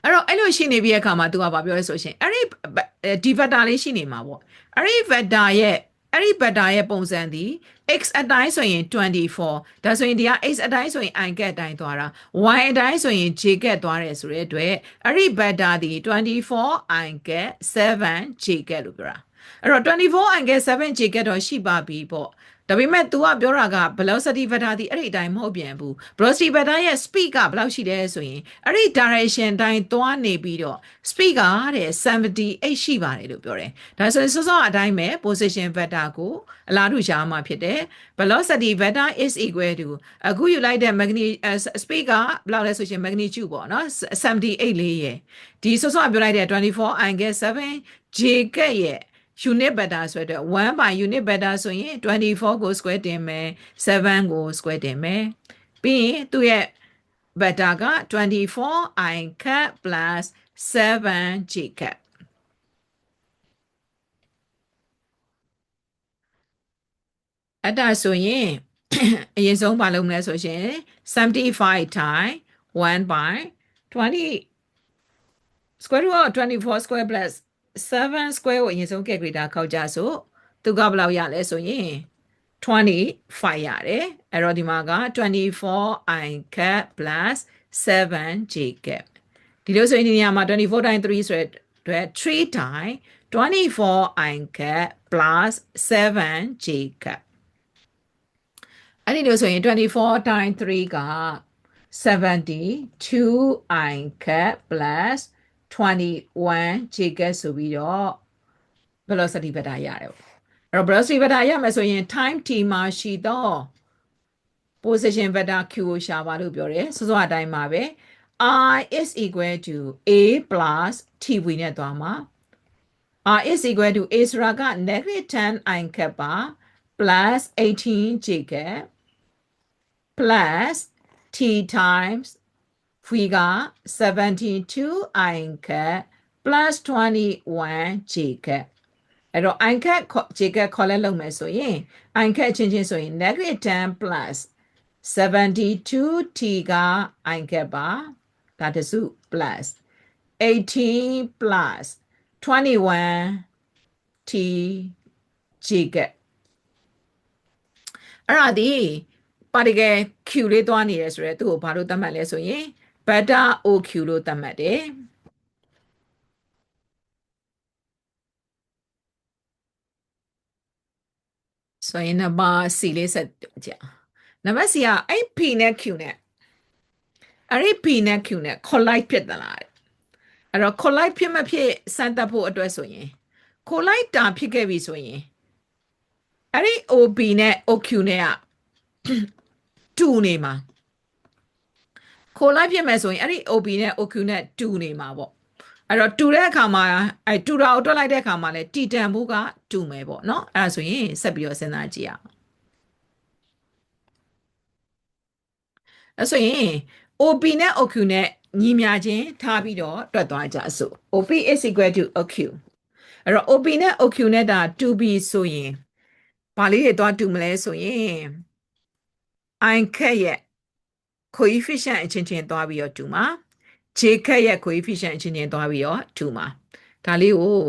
အဲ့တော့အဲ့လိုရှိနေပြီးတဲ့အခါမှာ तू ကဘာပြောလဲဆိုရှင်အဲ့ဒီ vector လေးရှိနေမှာပေါ့အဲ့ဒီ vector ရဲ့ပုံစံဒီ x အတိုင်းဆိုရင်24ဒါဆိုရင်ဒီက x အတိုင်းဆိုရင် i cap အတိုင်းသွားတာ y အတိုင်းဆိုရင် j cap သွားတယ်ဆိုတဲ့အတွက်အဲ့ဒီ vector ဒီ24 i cap 7 j cap လို့ပြောတာအဲ့တော့24 i cap 7 j cap တော့ရှိပါပြီပေါ့ဒါပေမဲ့ तू ကပြောတာက velocity vector ဒီအဲ့ဒီအတိုင်းမဟုတ်ပြန်ဘူး velocity vector ရဲ့ speed ကဘယ်လောက်ရှိလဲဆိုရင်အဲ့ဒီ direction တိုင်းသွားနေပြီးတော့ speed ကတဲ့78ရှိပါတယ်လို့ပြောတယ်ဒါဆိုရင်စောစောအတိုင်းပဲ position vector ကိုအလားတူရှာမှာဖြစ်တယ် velocity vector is equal to အခုယူလိုက်တဲ့ speed ကဘယ်လောက်လဲဆိုရင် magnitude ပေါ့နော်78လေးရယ်ဒီစောစောပြောလိုက်တဲ့24 i get 7 j get ရဲ့ unit vector ဆိုတော့1 by unit vector ဆိုရင်24ကို square တင်မယ်7ကို square တင်မယ်ပြီးရင်သူ့ရဲ့ vector က24 i cap plus 7 j cap အဲ့ဒါဆိုရင်အရင်ဆုံးဘာလုပ်မလဲဆိုရင်75 times 1 by 20 square root of 24 square plus 7 square ကိုအရင်ဆုံး calculator ခောက်ကြဆိုသူကဘယ်လောက်ရလဲဆိုရင်25ရတယ်အဲ့တော့ဒီမှာက24 i cap plus 7 j cap ဒီလိုဆိုရင်ဒီနေရာမှာ24 times 3ဆိုတဲ့3 times 24 i cap plus 7 j cap အဲ့ဒီလိုဆိုရင်24 times 3က 72 I cat plus 21 j cat ဆိုပြီးတော့ velocity vector ရတယ်ပေါ့အဲ့တော့ velocity vector ရမယ်ဆိုရင် time t မှာရှိတော့ position vector q ကိုရှာပါလို့ပြောတယ်စောစောအတိုင်းပါပဲ I is equal to a plus tv နဲ့သွားမှာ R is equal to a ဆိုတာက negative 10 I cat ပါ plus 18 j cat plus t times figure 72 I cat plus 21 j cat အဲ့တော့ I cat j cat ခေါ်လဲလုပ်မယ်ဆိုရင် I cat ချင်းချင်းဆိုရင် negative 10 plus 72 t က I cat ပါဒါတစု plus 18 plus 21 t j cat အဲ့ဒါဒီ particle q လေးသွားနေရဆိုရဲသူ့ကိုဘာလို့သတ်မှတ်လဲဆိုရင် beta oq လို့သတ်မှတ်တယ်ဆိုရင်နံပါတ် C လေးဆက်ကြနံပါတ် C ကအဲ့ P နဲ့ Q နဲ့အဲ့ဒီ P နဲ့ Q နဲ့ collide ဖြစ်သလားအဲ့တော့ collide ဖြစ်မဖြစ်စမ်းသပ်ဖို့အတွက်ဆိုရင် collide တာဖြစ်ခဲ့ပြီဆိုရင်အဲ့ဒီ OB နဲ့ OQ နဲ့ကတူနေမှာ collide ဖြစ်မယ်ဆိုရင်အဲ့ဒီ OB နဲ့ OQ နဲ့တူနေမှာပေါ့အဲ့တော့တူတဲ့အခါမှာအဲ့တူတာကိုတွက်လိုက်တဲ့အခါမှာလဲတီတန်ဖို့ကတူမယ်ပေါ့เนาะအဲ့ဒါဆိုရင်ဆက်ပြီးတော့စဉ်းစားကြည့်အောင်အဲ့ဆိုရင် OP နဲ့ OQ နဲ့ညီမျှခြင်းထားပြီးတော့တွက်သွားကြစို့ OP is equal to OQ အဲ့တော့ OP နဲ့ OQ နဲ့ဒါ 2B ဆိုရင်ဘာလေးတွေသွားတူမလဲဆိုရင် I ခက်ရဲ့ coefficient အချင်းချင်းသွားပြီးတော့တူမှာ J ခက်ရဲ့ coefficient အချင်းချင်းသွားပြီးတော့တူမှာဒါလေးကို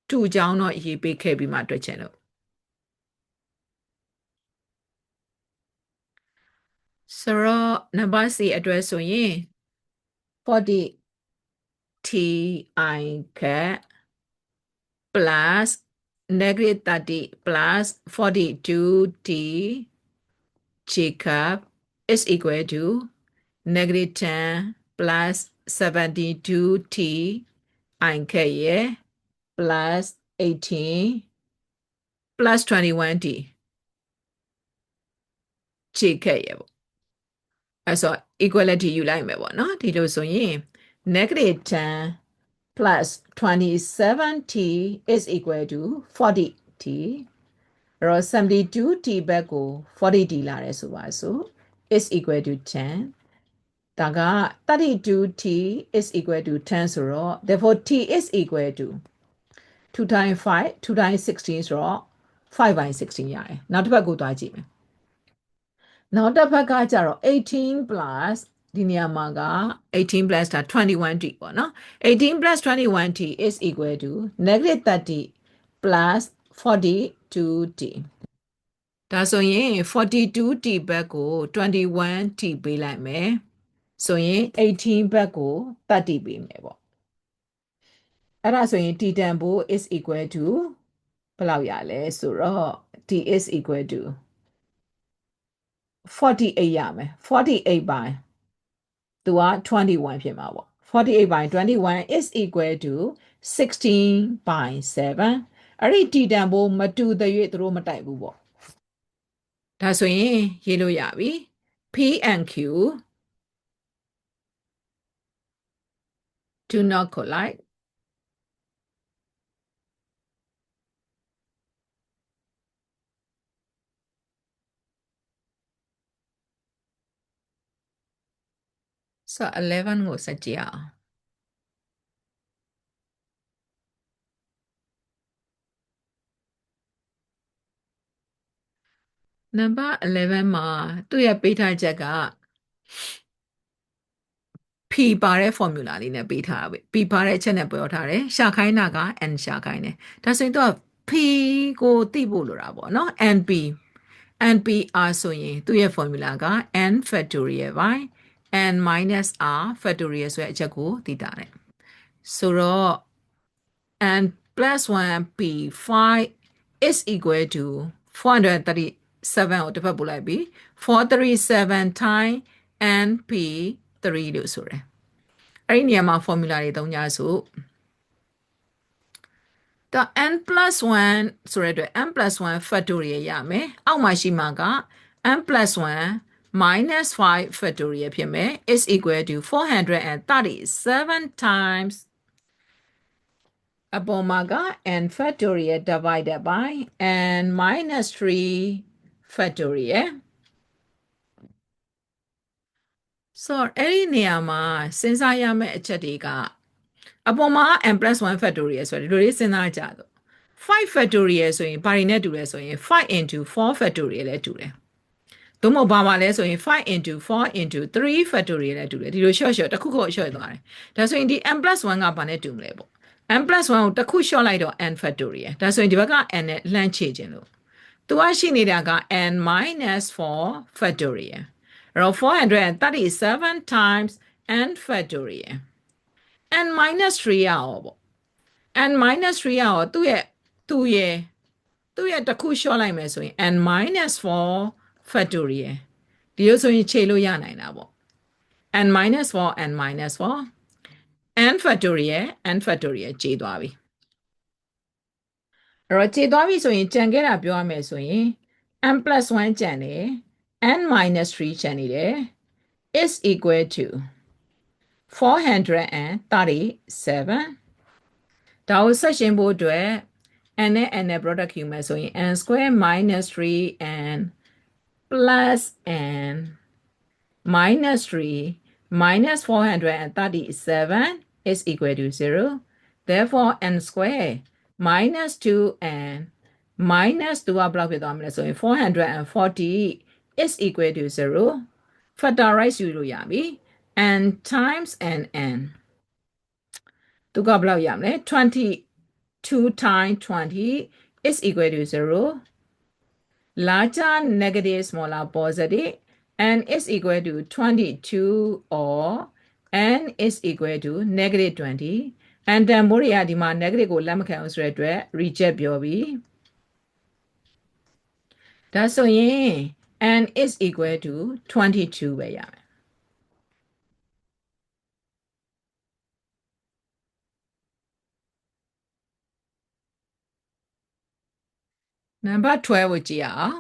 တူကြောင်းတော့ရေးပေးခဲ့ပြီးမှတွက်ချင်လို့ဆိုတော့နံပါတ် C အတွက်ဆိုရင်40 t I cat plus negative 30 plus 42 t Jacob is equal to negative 10 plus 72 t I cat ရဲ့ plus 18 plus 21 t Jacob ရဲ့ပေါ့အဲ့ဆို equality ယူလိုက်မယ်ပေါ့နော်ဒီလိုဆိုရင် negative 10 plus 27t is equal to 40t အဲ့တော့ 72t ဘက်ကို 40t လာတယ်ဆိုပါစို့ is equal to 10ဒါက 32t is equal to 10ဆိုတော့ therefore t is equal to 2 times 5 2 times 16ဆိုတော့ 5 by 16ရတယ်နောက်တစ်ဘက်ကိုသွားကြည့်မယ်နောက်တစ်ဖက်ကကျတော့18 plus ဒီနေရာမှာက18 plus ဒါ 21t ပေါ့နော်18 plus 21t is equal to negative 30 plus 42t ဒါဆိုရင် 42t ဘက်ကို 21t ပေးလိုက်မယ်ဆိုရင်18ဘက်ကို30ပေးမယ်ပေါ့အဲ့ဒါဆိုရင် t တန်ဖိုး is equal to ဘယ်လောက်ရလဲဆိုတော့ t is equal to 48ရမယ်48 by သူက21ဖြစ်မှာပေါ့48 by 21 is equal to 16 by 7အဲ့ဒီ t တန်ဖိုးမတူတဲ့၍သူတို့မတိုက်ဘူးပေါ့ဒါဆိုရင်ရေးလို့ရပြီ P and Q do not collide so 11ကိုဆက်ကြည့်အောင်နံပါတ်11မှာသူ့ရဲ့ပေးထားချက်က P ပါတဲ့ formula လေးနဲ့ပေးထားတာပဲ P ပါတဲ့အချက်နဲ့ပြောထားတယ်ရှာခိုင်းတာက n ရှာခိုင်းတယ်ဒါဆိုရင်သူက P ကိုသိဖို့လိုတာပေါ့နော် NP NPR ဆိုရင်သူ့ရဲ့ formula က n factorial by n minus r factorial ဆိုတဲ့အချက်ကိုသိတာတယ်ဆိုတော့ n plus 1 p 5 is equal to 430 7ကိုတစ်ဖက်ပို့လိုက်ပြီ437 times np3 လို့ဆိုတယ်အဲ့ဒီနေရာမှာ formula တွေသုံးကြစို့တော့ n plus 1ဆိုတဲ့အတွက် n plus 1 factorial ရမယ်အောက်မှာရှိမှာက n plus 1 minus 5 factorial ဖြစ်မယ် is equal to 437 times အပေါ်မှာက n factorial divided by n minus 3 factorial so အဲ့ဒီနေရာမှာစဉ်းစားရမယ့်အချက်တွေကအပေါ်မှာ n plus 1 factorial ဆိုတော့ဒီလိုလေးစဉ်းစားကြတော့5 factorial ဆိုရင်ဘာတွေနဲ့တူလဲဆိုရင်5 into 4 factorial လည်းတူတယ်။သို့မဟုတ်ဘာမှလဲဆိုရင်5 into 4 into 3 factorial လည်းတူတယ်ဒီလို short တစ်ခုခု short သွားတယ်။ဒါဆိုရင်ဒီ n plus 1ကဘာနဲ့တူမလဲပေါ့။ n plus 1ကိုတစ်ခု short လိုက်တော့ n factorial ဒါဆိုရင်ဒီဘက်က n နဲ့လှမ်းခြေခြင်းလို့သူကရှိနေတာက n minus 4 factorial အဲ့တော့437 times n factorial n minus 3ရအောင်ပေါ့ n minus 3ရအောင်သူ့ရဲ့တစ်ခု short လိုက်မယ်ဆိုရင် n minus 4 factorial ဒီလိုဆိုရင်ခြေလို့ရနိုင်တာပေါ့ n minus 4 n minus 4 n factorial ခြေသွားပြီအဲ့တော့ခြေသွားပြီဆိုရင်ကြံခဲ့တာပြောရမယ်ဆိုရင် n plus 1ကြံတယ် n minus 3ကြံနေတယ် is equal to 437ဒါကိုဆက်ရှင်းဖို့အတွက် n နဲ့ n နဲ့ product ယူမယ်ဆိုရင် n square minus 3n plus n minus 3 minus 437 is equal to 0 therefore n square minus 2n minus 2ကဘယ်လောက်ဖြစ်သွားမလဲဆိုရင်440 is equal to 0 factorize ယူလို့ရပြီn times n သူကဘယ်လောက်ရမလဲ22 times 20 is equal to 0 larger negative smaller positive n is equal to 22 or n is equal to negative 20 and တန်ဖိုးတွေကဒီမှာ negative ကိုလက်မခံအောင်ဆိုတဲ့အတွက် reject ပြောပြီဒါဆိုရင် n is equal to 22ပဲရမယ်နံပါတ်12ကိုကြည့်အောင်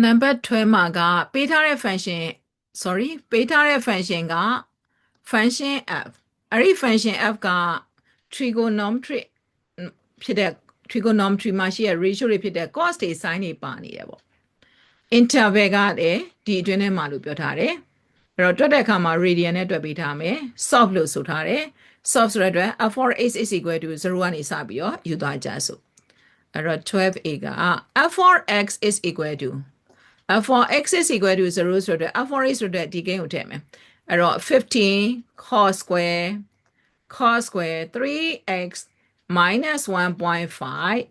နံပါတ်12မှာကပေးထားတဲ့ function ပေးထားတဲ့ function က function f အဲ့ဒီ function f က trigonometry ဖြစ်တဲ့ trigonometry မှာရှိတဲ့ ratio တွေဖြစ်တဲ့ cos တွေ sin တွေပါနေတယ်ပေါ့ interval ကလည်းဒီအတွင်းထဲမှာလို့ပြောထားတယ်အဲ့တော့တွက်တဲ့အခါမှာ radian နဲ့တွက်ပေးထားမယ် solve လို့ဆိုထားတယ် solve ဆိုတဲ့အတွက် f4x is equal to 0ကနေစပြီးတော့ယူသွားကြစို့အဲ့တော့ 12a က f4x is equal to f4x is equal to 0ဆိုတော့ f4x ဆိုတဲ့ဒီကိန်းကိုထည့်မယ်အဲ့တော့15 cos square 3x minus 1.5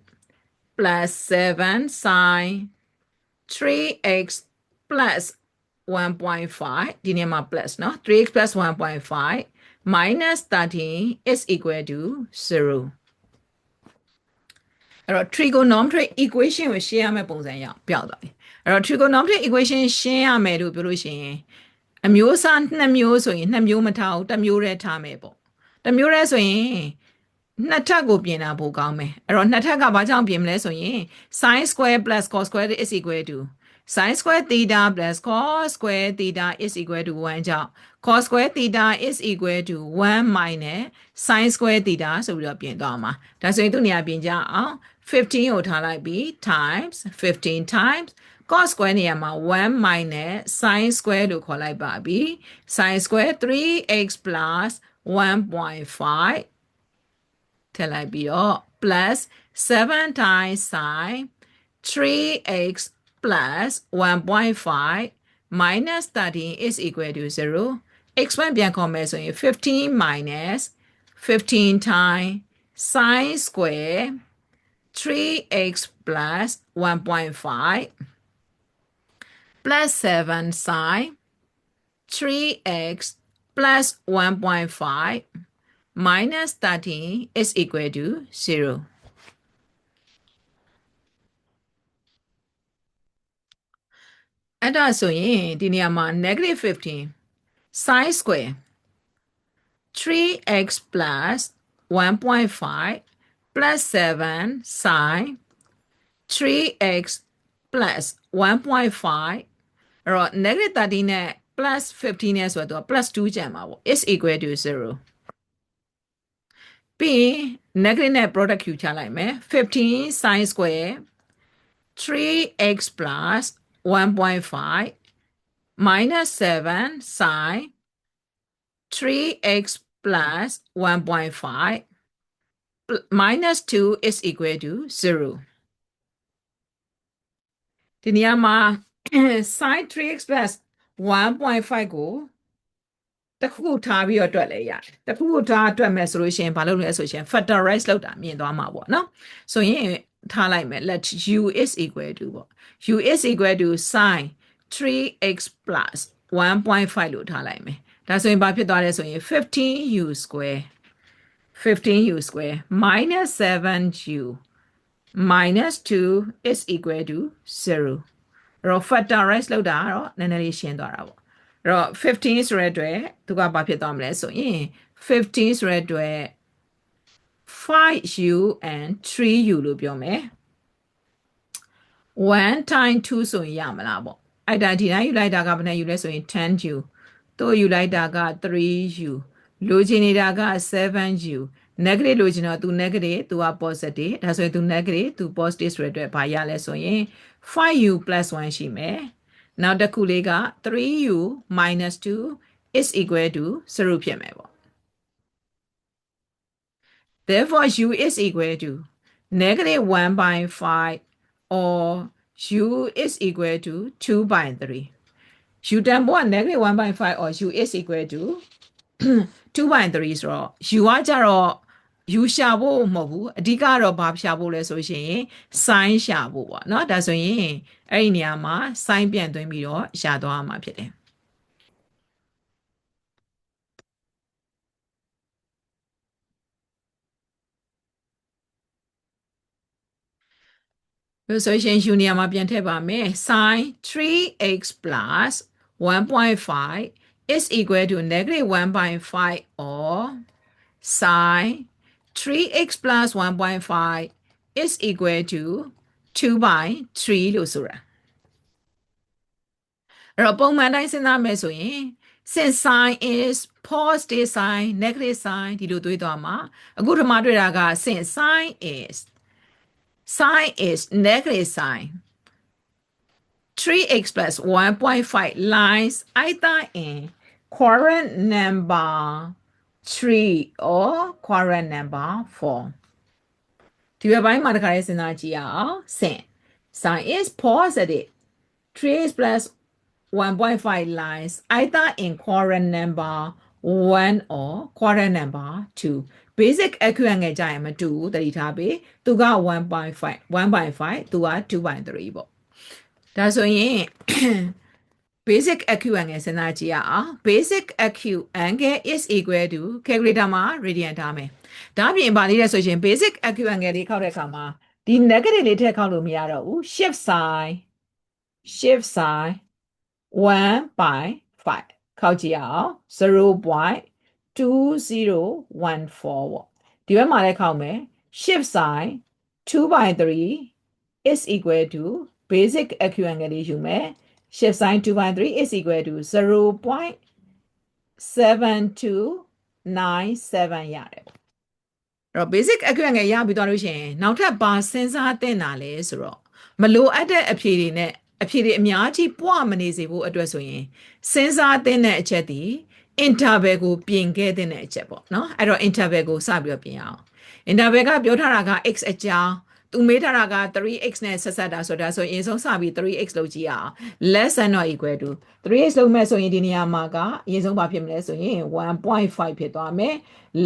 plus 7 sin 3x plus 1.5 ဒီနေရာမှာ plus เนาะ 3x plus 1.5 minus 13 is equal to 0အဲ့တော့ trigonometric equation ကိုရှင်းရမယ့်ပုံစံရအောင်ပြောက်သွားပြီအဲ့တော့ trigonometric equation ရှင်းရမယ်လို့ပြောလို့ရှိရင်အမျိုးအစား2မျိုးဆိုရင်2မျိုးမထားဘူးတစ်မျိုးတည်းထားမယ်ပေါ့တစ်မျိုးတည်းဆိုရင်နှစ်ထပ်ကိုပြင်တာပိုကောင်းမယ်အဲ့တော့နှစ်ထပ်ကဘာကြောင့်ပြင်မလဲဆိုရင် sin square plus cos square is equal to sin square theta plus cos square theta is equal to 1ကြောင့် cos square theta is equal to 1 minus sin square theta ဆိုပြီးတော့ပြင်သွားမှာဒါဆိုရင်သူနေရာပြင်ကြအောင်15ကိုထားလိုက်ပြီး times 15 times cos square နေရာမှာ1 minus sin square လို့ခေါ်လိုက်ပါပြီ sin square 3x plus 1.5 ထည့်လိုက်ပြီးတော့ plus 7 times sin 3x plus 1.5 minus 13 is equal to 0 x1 ပြန်ခေါ်မယ်ဆိုရင်15 minus 15 times sin square 3x plus 1.5 plus 7 sin 3x plus 1.5 minus 13 is equal to 0. And also, negative 15 sine square 3x plus 1.5 plus 7 sine 3x plus 1.5 negative 13 နဲ့ plus 15 နဲ့ဆိုတော့ plus 2 ကျန်မှာပေါ့ is equal to 0 ပြီး negative နဲ့ product ယူချလိုက်မယ် 15 sine square 3x plus 1.5 minus 7 sine 3x plus 1.5 minus 2 is equal to 0 ဒီနေရာမှာ sine 3x plus 1.5 ကိုတခုခုထားပြီးတော့တွက်လဲရတယ်တခုခုထားတွက်မယ်ဆိုလို့ရှိရင်ဘာလုပ်လဲဆိုရင် factorize လုပ်တာမြင်သွားမှာပေါ့နော်ဆိုရင်ထားလိုက်မယ် let u is equal to ပေါ့ u is equal to sine 3x plus 1.5 လို့ထားလိုက်မယ်ဒါဆိုရင်ဘာဖြစ်သွားလဲဆိုရင် 15u square 15u square minus 7u minus 2 is equal to 0အဲ့တော့ factorize လုပ်တာကတော့နည်းနည်းလေးရှင်းသွားတာပေါ့အဲ့တော့15ဆိုတဲ့အတွက်သူကဘာဖြစ်သွားမလဲဆိုရင်15ဆိုတဲ့အတွက် 5u and 3u လို့ပြောမယ်1 times 2ဆိုရင်ရမလားပေါ့အဲ့ဒါဒီတိုင်းယူလိုက်တာကဘယ်နဲ့ယူလဲဆိုရင် 10u တို့ယူလိုက်တာက 3u လိုချင်နေတာက 7u negative လိုချင်တော့သူ negative သူက positive ဒါဆိုရင်သူ negative သူ positive ဆိုတဲ့အတွက်ဘာရလဲဆိုရင် 5u plus 1ရှိမယ်နောက်တစ်ခုလေးက 3u minus 2 is equal to 0ဖြစ်မယ်ပေါ့ therefore u is equal to negative 1 by 5 or u is equal to 2 by 3 u တန်ဖိုးက negative 1 by 5 or u is equal to 2 by 3ဆိုတော့ u ကကြတော့ u ရှာဖို့မဟုတ်ဘူးအဓိကတော့ဘာရှာဖို့လဲဆိုရင် sin ရှာဖို့ပေါ့เนาะဒါဆိုရင်အဲ့ဒီနေရာမှာ sin ပြန်သွင်းပြီးတော့ရှာသွားမှာဖြစ်တယ်ဆိုရင် u နေရာမှာပြန်ထည့်ပါမယ် sin 3x plus 1.5 is equal to negative 1 by 5 or sin 3x plus 1.5 is equal to 2 by 3လို့ဆိုတာအဲ့တော့ပုံမှန်တိုင်းစဉ်းစားမယ်ဆိုရင် since sin is positive sign negative sign ဒီလိုတွေးသွားမှာအခုဒီမှာတွေ့တာက since sin is negative sign 3x plus 1.5 lies either in quadrant number 3 or quadrant number 4ဒီဘက်ပိုင်းမှာတခါလေးစဉ်းစားကြည့်အောင် sin is positive 3x plus 1.5 lies either in quadrant number 1 or quadrant number 2 basic equivalent ကြရင်မတူဘူးတတိထားပြီသူက 1.5 သူက 2.3 ပေါ့ဒါဆိုရင် basic equivalent စဉ်းစားကြည့်အောင် basic equivalent is equal to calculator မှာ radian ထားမယ်ဒါပြင်ပါလေးလဲဆိုရင် basic equivalent လေးခောက်တဲ့အခါမှာဒီ negative လေးထည့်ခောက်လို့မရတော့ဘူး shift sign 1 by 5ခောက်ကြည့်အောင် 0.2014 ပေါ့ဒီဘက်မှာလည်းခောက်မယ် shift sign 2 by 3 is equal to basic equivalent လေးယူမယ် shift sign 2 by 3 is equal to 0.7297 ရတယ်အဲ့တော့ basic equivalent ရပြီးသွားလို့ရှိရင်နောက်ထပ်ဘာစဉ်းစားသင့်တာလဲဆိုတော့မလိုအပ်တဲ့အဖြေတွေနဲ့အဖြေတွေအများကြီးပွားမနေစေဖို့အတွက်ဆိုရင်စဉ်းစားသင့်တဲ့အချက်ဒီ interval ကိုပြင်ခဲ့တဲ့အချက်ပေါ့နော်အဲ့တော့ interval ကိုစပြီးတော့ပြင်အောင် interval ကပြောထားတာက x အကြောင်းသူမေးထားတာက 3x နဲ့ဆက်ဆက်တာဆိုတာဆိုရင်အဆုံးစပြီး 3x လုပ်ကြည့်အောင် less than or equal to 3x လုပ်မဲ့ဆိုရင်ဒီနေရာမှာကအရင်ဆုံးဘာဖြစ်မလဲဆိုရင် 1.5 ဖြစ်သွားမယ်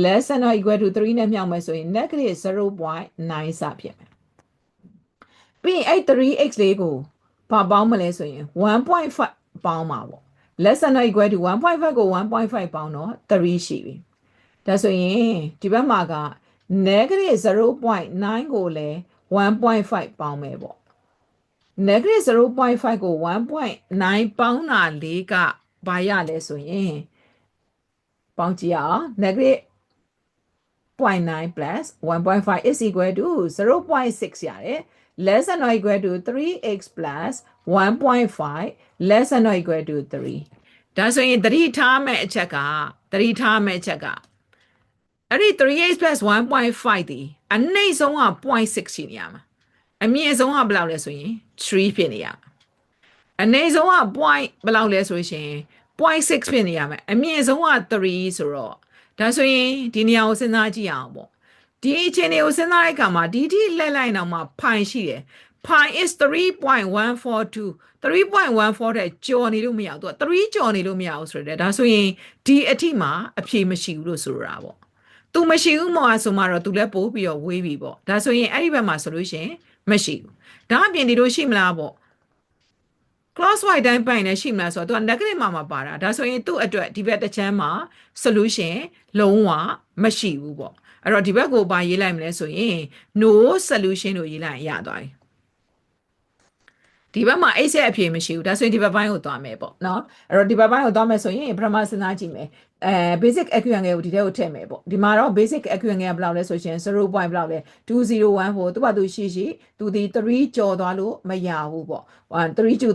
less than or equal to 3နဲ့မြောက်မယ်ဆိုရင် negative 0.9 စဖြစ်မယ်ပြီးရင်အဲ့ 3x လေးကိုဘာပေါင်းမလဲဆိုရင် 1.5 ပေါင်းမှာပေါ့ less than or equal to 1.5 ကို 1.5 ပေါင်းတော့3ရှိပြီ ဒါဆိုရင်ဒီဘက်မှာက negative 0.9ကိုလည်း1.5ပေါင်းမယ်ပေါ့ negative 0.5ကို1.9ပေါင်းတာလေးကဘာရလဲဆိုရင်ပေါင်းကြည့်အောင် negative 0.9 plus 1.5 is equal to 0.6 ရတယ် less than or equal to 3x plus 1.5 less than or equal to 3ဒါဆိုရင်သတိထားမယ့်အချက်ကအဲ့ဒီ 3x plus 1.5ဒီအနှိမ့်ဆုံးက0.6ရှိနေရမှာအမြင့်ဆုံးကဘယ်လောက်လဲဆိုရင်3ဖြစ်နေရမှာအနှိမ့်ဆုံးကpoint ဘယ်လောက်လဲဆိုရင်0.6ဖြစ်နေရမယ်အမြင့်ဆုံးက3ဆိုတော့ဒါဆိုရင်ဒီနေရာကိုစဉ်းစားကြည့်အောင်ပေါ့ဒီအခြေအနေကိုစဉ်းစားတဲ့အခါမှာဒီထိလှည့်လိုက်အောင်မှာ pi ရှိတယ် pi is 3.142 3.14တဲ့ကျော်နေလို့မရဘူးသူက3ကျော်နေလို့မရဘူးဆိုတော့ဒါဆိုရင်ဒီအထိမှာအဖြေမရှိဘူးလို့ဆိုရတာပေါ့သူမရှိဘူးမော်ဆိုမှတော့သူလည်းပို့ပြီးတော့ဝေးပြီပေါ့ဒါဆိုရင်အဲ့ဒီဘက်မှာဆိုလို့ရှိရင်မရှိဘူးဒါအပြင်ဒီလိုရှိမလားပေါ့ crosswise တိုင်းပိုင်နေရှိမလားဆိုတော့သူက negative မှာပါတာဒါဆိုရင်သူ့အတွက်ဒီဘက်တစ်ချမ်းမှာ solution လုံးဝမရှိဘူးပေါ့အဲ့တော့ဒီဘက်ကိုပါရေးလိုက်မလဲဆိုရင် no solution လို့ရေးလိုက်ရသွားပြီဒီဘက်မှာ x ရဲ့အဖြေမရှိဘူးဒါဆိုရင်ဒီဘက်ပိုင်းကိုသွားမယ်ပေါ့နော်အဲ့တော့ဒီဘက်ပိုင်းကိုသွားမယ်ဆိုရင်ပထမစဉ်းစားကြည့်မယ်basic equivalent ကိုဒီထဲကိုထည့်မယ်ပေါ့ဒီမှာတော့ basic equivalent ကဘယ်လောက်လဲဆိုရင်0 point ဘယ်လောက်လဲ2014သူ့ဘာသူရှိသူဒီ3ကျော်သွားလို့မရဘူးပေါ့3ကျော်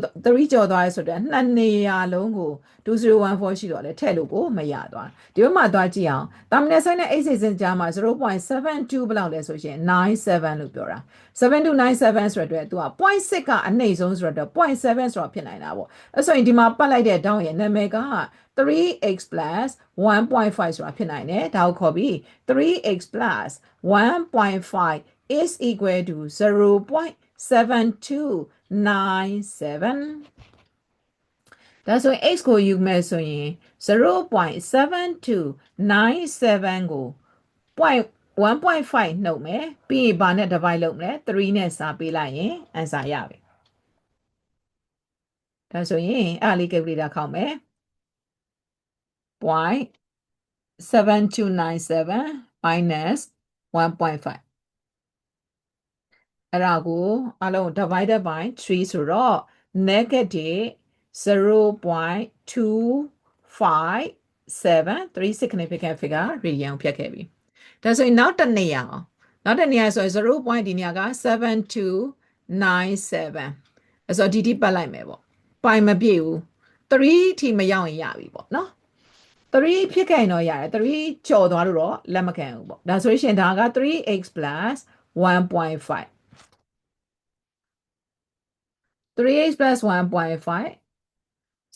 သွားရဲဆိုတော့နှစ်နေရာလုံးကို2014ရှိတော့လဲထည့်လို့ကိုမရသွားဒီဘက်မှာသွားကြည့်အောင် terminal sign နဲ့ x စင်ကြားမှာ0.72ဘယ်လောက်လဲဆိုရင်97လို့ပြောတာ7297ဆိုတော့သူက 0.6ကအနှိမ့်ဆုံးဆိုတော့0.7ဆိုတော့ဖြစ်နိုင်တာပေါ့အဲ့ဆိုရင်ဒီမှာပတ်လိုက်တဲ့တောင်းရဲ့နာမည်က3x plus 1.5ဆိုတာဖြစ်နိုင်တယ်ဒါကိုခေါ်ပြီး 3x plus 1.5 is equal to 0.7297ဒါဆိုရင် x ကိုယူမယ်ဆိုရင်0.7297ကို 1.5 နှုတ်မယ်ပြီးရင်ဘာနဲ့ divide လုပ်မလဲ3နဲ့စာပေးလိုက်ရင် answer ရပြီဒါဆိုရင်အဲ့လေး calculator ခေါက်မယ် 0.7297 minus 1.5အဲ့ဒါကိုအလုံး divided by 3ဆိုတော့ negative 0.257 3 significant figure radian ဖြတ်ခဲ့ပြီဒါဆိုရင်နောက်တစ်နေရာဆိုရင်0 point ဒီနေရာက7297အဲ့ဆိုဒီပတ်လိုက်မယ်ပေါ့ပိုင်မပြည့်ဘူး3ထိမရောက်ရင်ရပြီပေါ့နော်3ဖြစ်ခဲ့ရင်တော့ရတယ်3ကျော်သွားလို့တော့လက်မခံဘူးပေါ့ဒါဆိုရင်ဒါက 3x plus 1.5 3x plus 1.5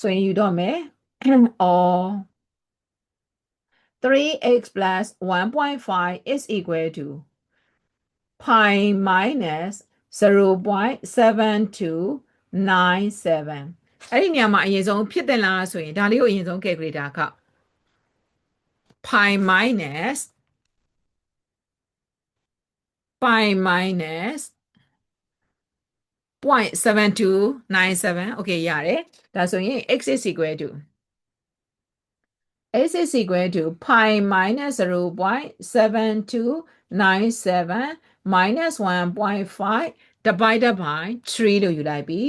ဆိုရင်ယူတော့မယ် or 3x plus 1.5 is equal to pi minus 0.7297အဲ့ဒီနေရာမှာအရင်ဆုံးဖြစ်တယ်လားဆိုရင်ဒါလေးကိုအရင်ဆုံး calculator က pi minus 0.7297 okay ရတယ်ဒါဆိုရင် x is equal to pi minus 0.7297 minus 1.5 divided by 3လို့ယူလိုက်ပြီ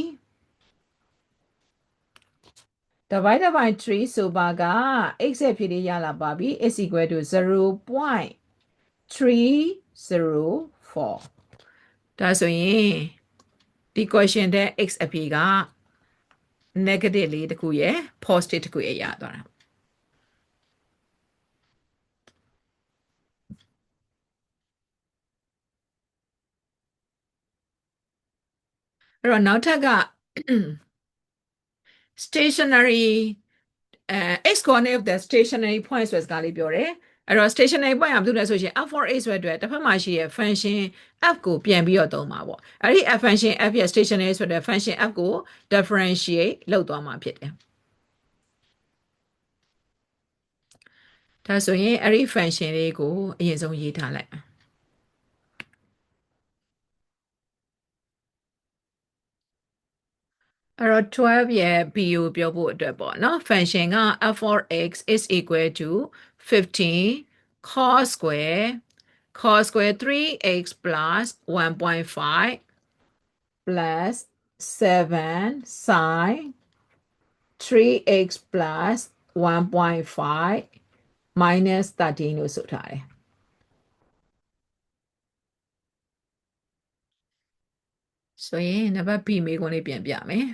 divided by 3ဆိုပါက x ရဲ့ဖြစ်လေးရလာပါပြီ is equal to 0.304ဒါဆိုရင်ဒီ question တဲ့ x အဖြေက negative လေးတစ်ခုရယ် positive တစ်ခုရယ်ရသွားတာအဲ့တော့နောက်ထပ်က stationary x coordinate of the stationary point ဆိုတဲ့စကားလေးပြောတယ်အဲ့တော့ stationary point ကဘာလို့လဲဆိုရင် f for x ဆိုတဲ့တစ်ဖက်မှာရှိတဲ့ function f ကိုပြန်ပြီးတော့သုံးပါပေါ့အဲ့ဒီ function f ရဲ့ stationary ဆိုတဲ့ function f ကို differentiate လုပ်သွားမှာဖြစ်တယ်ဒါဆိုရင်အဲ့ဒီ function လေးကိုအရင်ဆုံးရေးထားလိုက်အဲ့တော့12ရဲ့ b ကိုပြောဖို့အတွက်ပေါ့နော် function က f for x is equal to 15 cos square 3x plus 1.5 plus 7 sine 3x plus 1.5 minus 13လို့ဆိုထားတယ်ဆိုရင်နံပါတ် B မေးခွန်းလေးပြန်ပြမယ်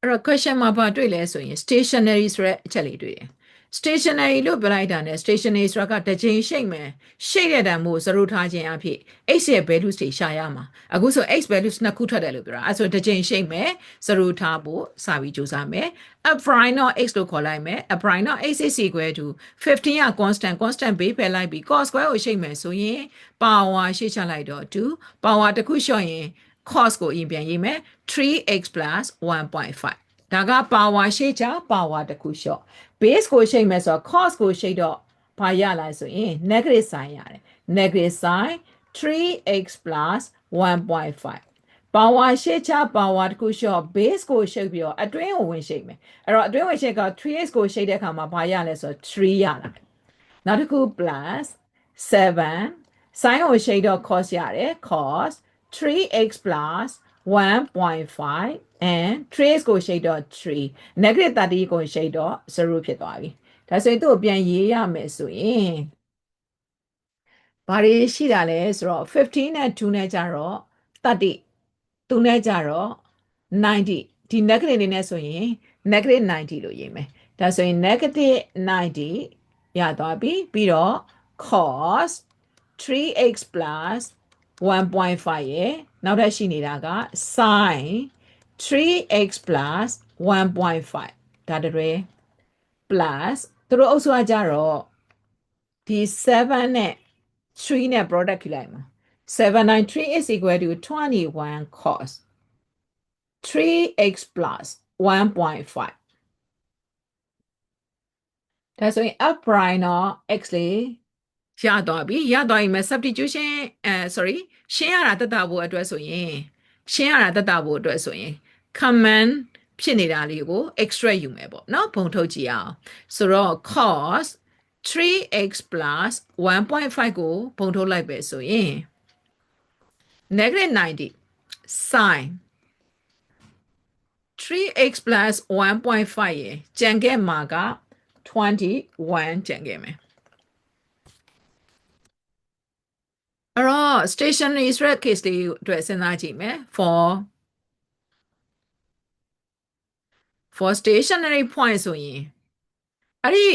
အဲ့တော့ question မှာဘာတွေ့လဲဆိုရင် stationary ဆိုတဲ့အချက်လေးတွေ့တယ် stationary လို့ပြောလိုက်တာ ਨੇ stationary ဆိုတာကတစ်ချိန်ရှိတ်မယ်ရှိတ်တဲ့တန်မို့စရုပ်ထားခြင်းအဖြစ် x ရဲ့ value တွေရှာရမှာအခုဆို x value နှစ်ခုထွက်တယ်လို့ပြောတာအဲ့ဆိုတစ်ချိန်ရှိတ်မယ်စရုပ်ထားဖို့စာပြီးကြိုးစားမယ် a prime of x လို့ခေါ်လိုက်မယ် a prime of x is equal to 15 က constant ဘေးဖယ်လိုက်ပြီး cos square ကိုရှိတ်မယ်ဆိုရင် power ရှေ့ချလိုက်တော့2 power တစ်ခုလျှော့ရင် cos ကိုအရင်ပြန်ရေးမယ် 3x plus 1.5ဒါက power ရှေ့ချ power တစ်ခုလျှော့ base ကိုရှိတ်မယ်ဆိုတော့ cos ကိုရှိတ်တော့ဘာရလာဆိုရင် negative sign ရတယ် negative sign 3x plus 1.5 power ရှေ့ချ power တစ်ခုလျှော့ base ကိုရှိတ်ပြီးတော့အတွင်းကိုဝင်ရှိတ်မယ်အဲ့တော့အတွင်းဝင်ရှိတ်က 3x ကိုရှိတ်တဲ့အခါမှာဘာရလဲဆိုတော့3ရလာနောက်တစ်ခု plus 7 sin ကိုရှိတ်တော့ cos ရတယ် cos 3x plus 1.5 and 3x ကိုရှိတ်တော့3 negative 30ကိုရှိတ်တော့0ဖြစ်သွားပြီဒါဆိုရင်သူ့ကိုပြန်ရေးရမယ်ဆိုရင်ဘာတွေရှိတာလဲဆိုတော့15နဲ့2နဲ့ကြတော့30 2နဲ့ကြတော့90ဒီ negative နေနဲ့ဆိုရင် negative 90လို့ရေးမယ်ဒါဆိုရင် negative 90ရသွားပြီပြီးတော့ cos 3x plus 1.5ရဲ့နောက်ထပ်ရှိနေတာက sin 3x plus 1.5ဒါတည်း plus သူတို့အုပ်စုကကြတော့ဒီ7နဲ့3နဲ့ product ကြည့်လိုက်မှာ7 9 3 is equal to 21 cos 3x plus 1.5ဒါဆိုရင် up prime တော့ x လေးရသွားပြီရသွားရင် substitution sorry ရှင်းရတာတက်တာဖို့အတွက်ဆိုရင် command ဖြစ်နေတာလေးကို extract ယူမယ်ပေါ့เนาะပုံထုတ်ကြည့်အောင်ဆိုတော့ cos 3x plus 1.5ကိုပုံထုတ်လိုက်ပဲဆိုရင် negative 90 sin 3x plus 1.5ရဲ့ကျန်ခဲ့မှာက21ကျန်ခဲ့မယ်အဲ့တော့ stationary ဆိုတဲ့ case လေးအတွက်စဉ်းစားကြည့်မယ် for stationary point ဆိုရင်အဲ့ဒီ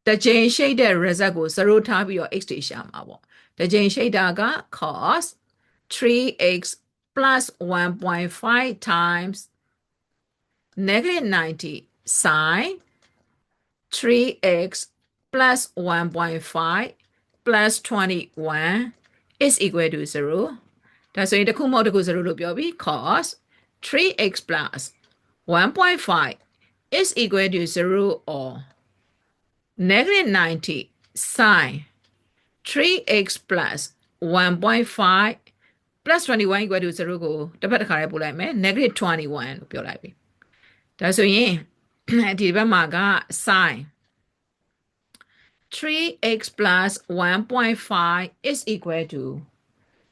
တစ်ချိန်ရှိတဲ့ result ကို0ထားပြီးတော့ x တွေရှာမှာပေါ့တစ်ချိန်ရှိတာက cos 3x plus 1.5 times negative 90 sin 3x plus 1.5 plus 21 is equal to 0ဒါဆိုရင်တစ်ခုမဟုတ်တစ်ခု0လို့ပြောပြီး cos 3x plus 1.5 is equal to 0 or negative 90 sin 3x plus 1.5 plus 21 equal to 0ကိုတစ်ဖက်တစ်ခါလေးပို့လိုက်မယ် negative 21လို့ပြောလိုက်ပြီဒါဆိုရင်ဒီဘက်မှာက sin 3x plus 1.5 is equal to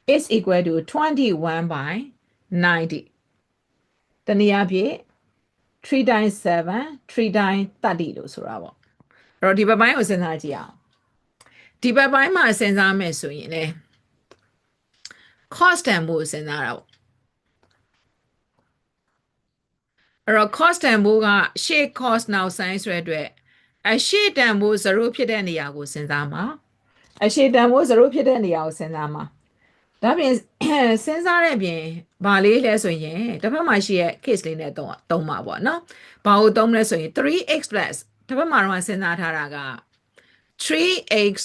21 by 90တနည်းအားဖြင့်3 times 7 3 times 30လို့ဆိုတာပေါ့အဲ့တော့ဒီဘက်ပိုင်းကိုစဉ်းစားကြည့်အောင်ဒီဘက်ပိုင်းမှာစဉ်းစားမယ်ဆိုရင်လေ cost တန်ဖို့စဉ်းစားတာပေါ့အဲ့တော့ cost တန်ဖို့ကရှေ့ cost နောက် sin ဆိုတဲ့အတွက်အရှေ့တန်ဖို့0ဖြစ်တဲ့နေရာကိုစဉ်းစားမှာအရှေ့တန်ဖို့0ဖြစ်တဲ့နေရာကိုစဉ်းစားမှာဒါပြင်စဉ်းစားတဲ့ပြင်ဘာလေးလဲဆိုရင်တစ်ဖက်မှာရှိရဲ့ case လေးနဲ့သုံးမှာပေါ့နော်ဘာကိုသုံးလဲဆိုရင် 3x plus တစ်ဖက်မှာတော့စဉ်းစားထားတာက 3x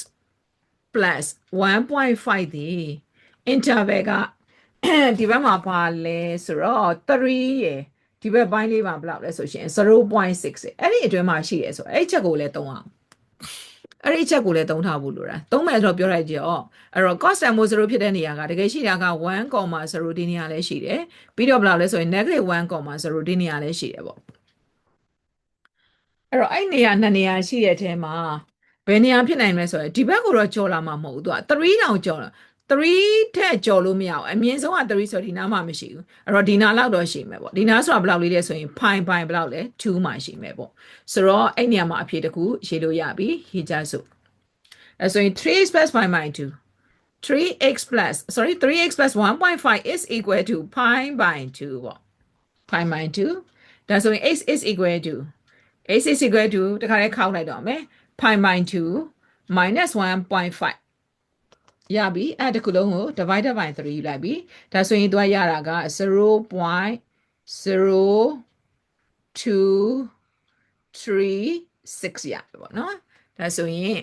plus 1.5ဒီ interval ကဒီဘက်မှာဘာလဲဆိုတော့3ရယ်ဒီဘက်ပိုင်းလေးမှာဘယ်လောက်လဲဆိုရှင်0.6အဲ့ဒီအတွင်းမှာရှိတယ်ဆိုအဲ့ချက်ကိုလည်းသုံးအောင်အဲ့ဒီချက်ကိုလည်းသုံးထားဖို့လိုတာသုံးမယ်ဆိုတော့ပြောလိုက်ကြအောင်အဲ့တော့ cos တန်ဖိုး0ဖြစ်တဲ့နေရာကတကယ်ရှိတာက 1.0 ဒီနေရာလည်းရှိတယ်ပြီးတော့ဘယ်လောက်လဲဆိုရင် -1.0 ဒီနေရာလည်းရှိတယ်ပေါ့ အဲ့တော့အဲ့နေရာနှစ်နေရာရှိတဲ့အဲမှာဘယ်နေရာဖြစ်နိုင်မလဲဆိုတော့ဒီဘက်ကိုတော့ကြော်လာမှာမဟုတ်ဘူးသူက3တောင်ကြော်လာ3ထက်ကြော်လို့မရဘူးအမြင့်ဆုံးက3ဆိုတော့ဒီနားမှာမရှိဘူးအဲ့တော့ဒီနားလောက်တော့ရှိမယ်ပေါ့ဒီနားဆိုတာဘယ်လောက်လေးလဲဆိုရင်ဖိုင်ဘယ်လောက်လဲ2မှာရှိမယ်ပေါ့ဆိုတော့အဲ့နေရာမှာအဖြေတစ်ခုရေးလို့ရပြီရေးကြစို့အဲ့ဆိုရင် 3x plus 5 minus 2 3x plus 3x plus 1.5 is equal to pi by 2ပေါ့ pi by 2ဒါဆိုရင် x is equal to x is equal to တခါလေးခောက်လိုက်တော့မယ် pi by 2 minus 1.5 ရပြီအဲ့တခုလုံးကို divided by 3ယူလိုက်ပြီဒါဆိုရင်သူကရတာက 0.0236 ရပြီပေါ့နော်ဒါဆိုရင်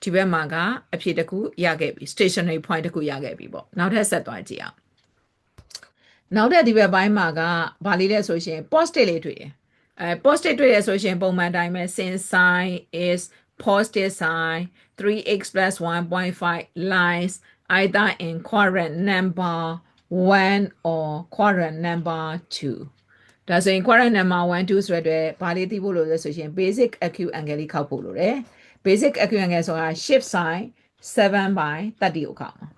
ဒီဘက်မှာကအဖြေတစ်ခုရခဲ့ပြီ stationary point တစ်ခုရခဲ့ပြီပေါ့နောက်ထပ်ဆက်သွားကြည့်အောင်နောက်ထပ်ဒီဘက်ပိုင်းမှာကဘာလေးလဲဆိုရှင် positive လေးတွေ့တယ်positive တွေ့ရဆိုရှင်ပုံမှန်တိုင်းပဲ sin sign is positive sign 3x plus 1.5 lies either in quadrant number 1 or quadrant number 2ဒါဆိုရင် quadrant number 1 2ဆိုတဲ့ဘာလေးသိဖို့လို့လဲဆိုရှင် basic acute angle လေးခောက်ဖို့လို့တယ် basic acute angle ဆိုတာ shift sign 7 by 30ကိုခောက်မှာ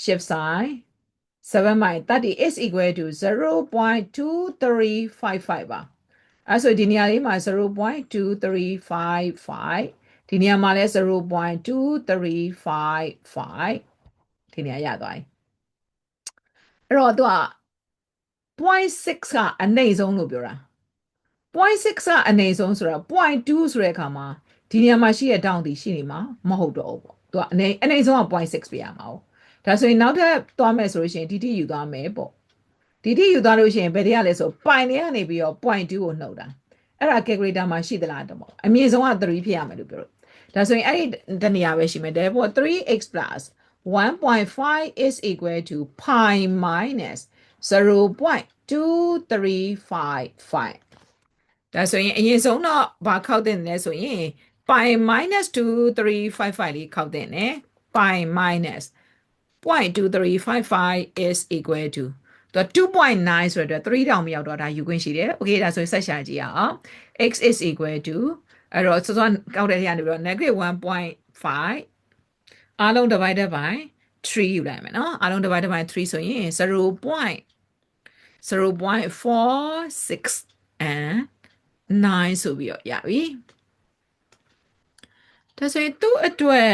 shift sign 7 by 30 is equal to 0.2355ပါအဲ့ဆိုဒီနေရာလေးမှာ0.2355ဒီနေရာမှာလဲ0.2355ဒီနေရာရသွားပြီအဲ့တော့သူက 0.6 ကအနှိမ့်ဆုံးလို့ပြောတာ 0.6 ကအနှိမ့်ဆုံးဆိုတော့ 0.2 ဆိုတဲ့အခါမှာဒီနေရာမှာရှိတဲ့တောင်းတီရှိနေမှာမဟုတ်တော့ဘူးပေါ့သူကအနှိမ့်ဆုံးက 0.6 ပြရမှာ哦ဒါဆိုရင်နောက်ထပ်သွားမယ်ဆိုလို့ရှိရင် dt ယူသွားမယ်ပေါ့ dt ယူသွားလို့ရှိရင်ဘယ်တရလဲဆိုပိုင်တွေကနေပြီးတော့ 0.2 ကိုနှုတ်တာအဲ့ဒါ calculator မှာရှိသလားတော့အမြင့်ဆုံးက3ဖြစ်ရမယ်လို့ပြောလို့ဒါဆိုရင်အဲ့ဒီတနေရာပဲရှိမယ် therefore 3x plus 1.5 is equal to pi minus 0.2355ဒါဆိုရင်အရင်ဆုံးတော့ဘာခောက်တဲ့လဲဆိုရင် pi minus 2355လေးခောက်တဲ့နဲ့ pi minus 0.2355 is equal to 2.9 ဆိုတော့3တောင်မရောက်တော့ဒါယူခွင့်ရှိတယ်။ Okay ဒါဆိုရင်ဆက်ရှာကြည့်အောင် x is equal to အဲ့တော့စောစောကောက်တဲ့နေရာနေပြီးတော့ -1.5 အားလုံး divided by 3ယူလိုက်မယ်နော်အားလုံး divided by 3ဆိုရင် 0.46 and 9ဆိုပြီးတော့ရပြီဒါဆိုရင်သူ့အတွက်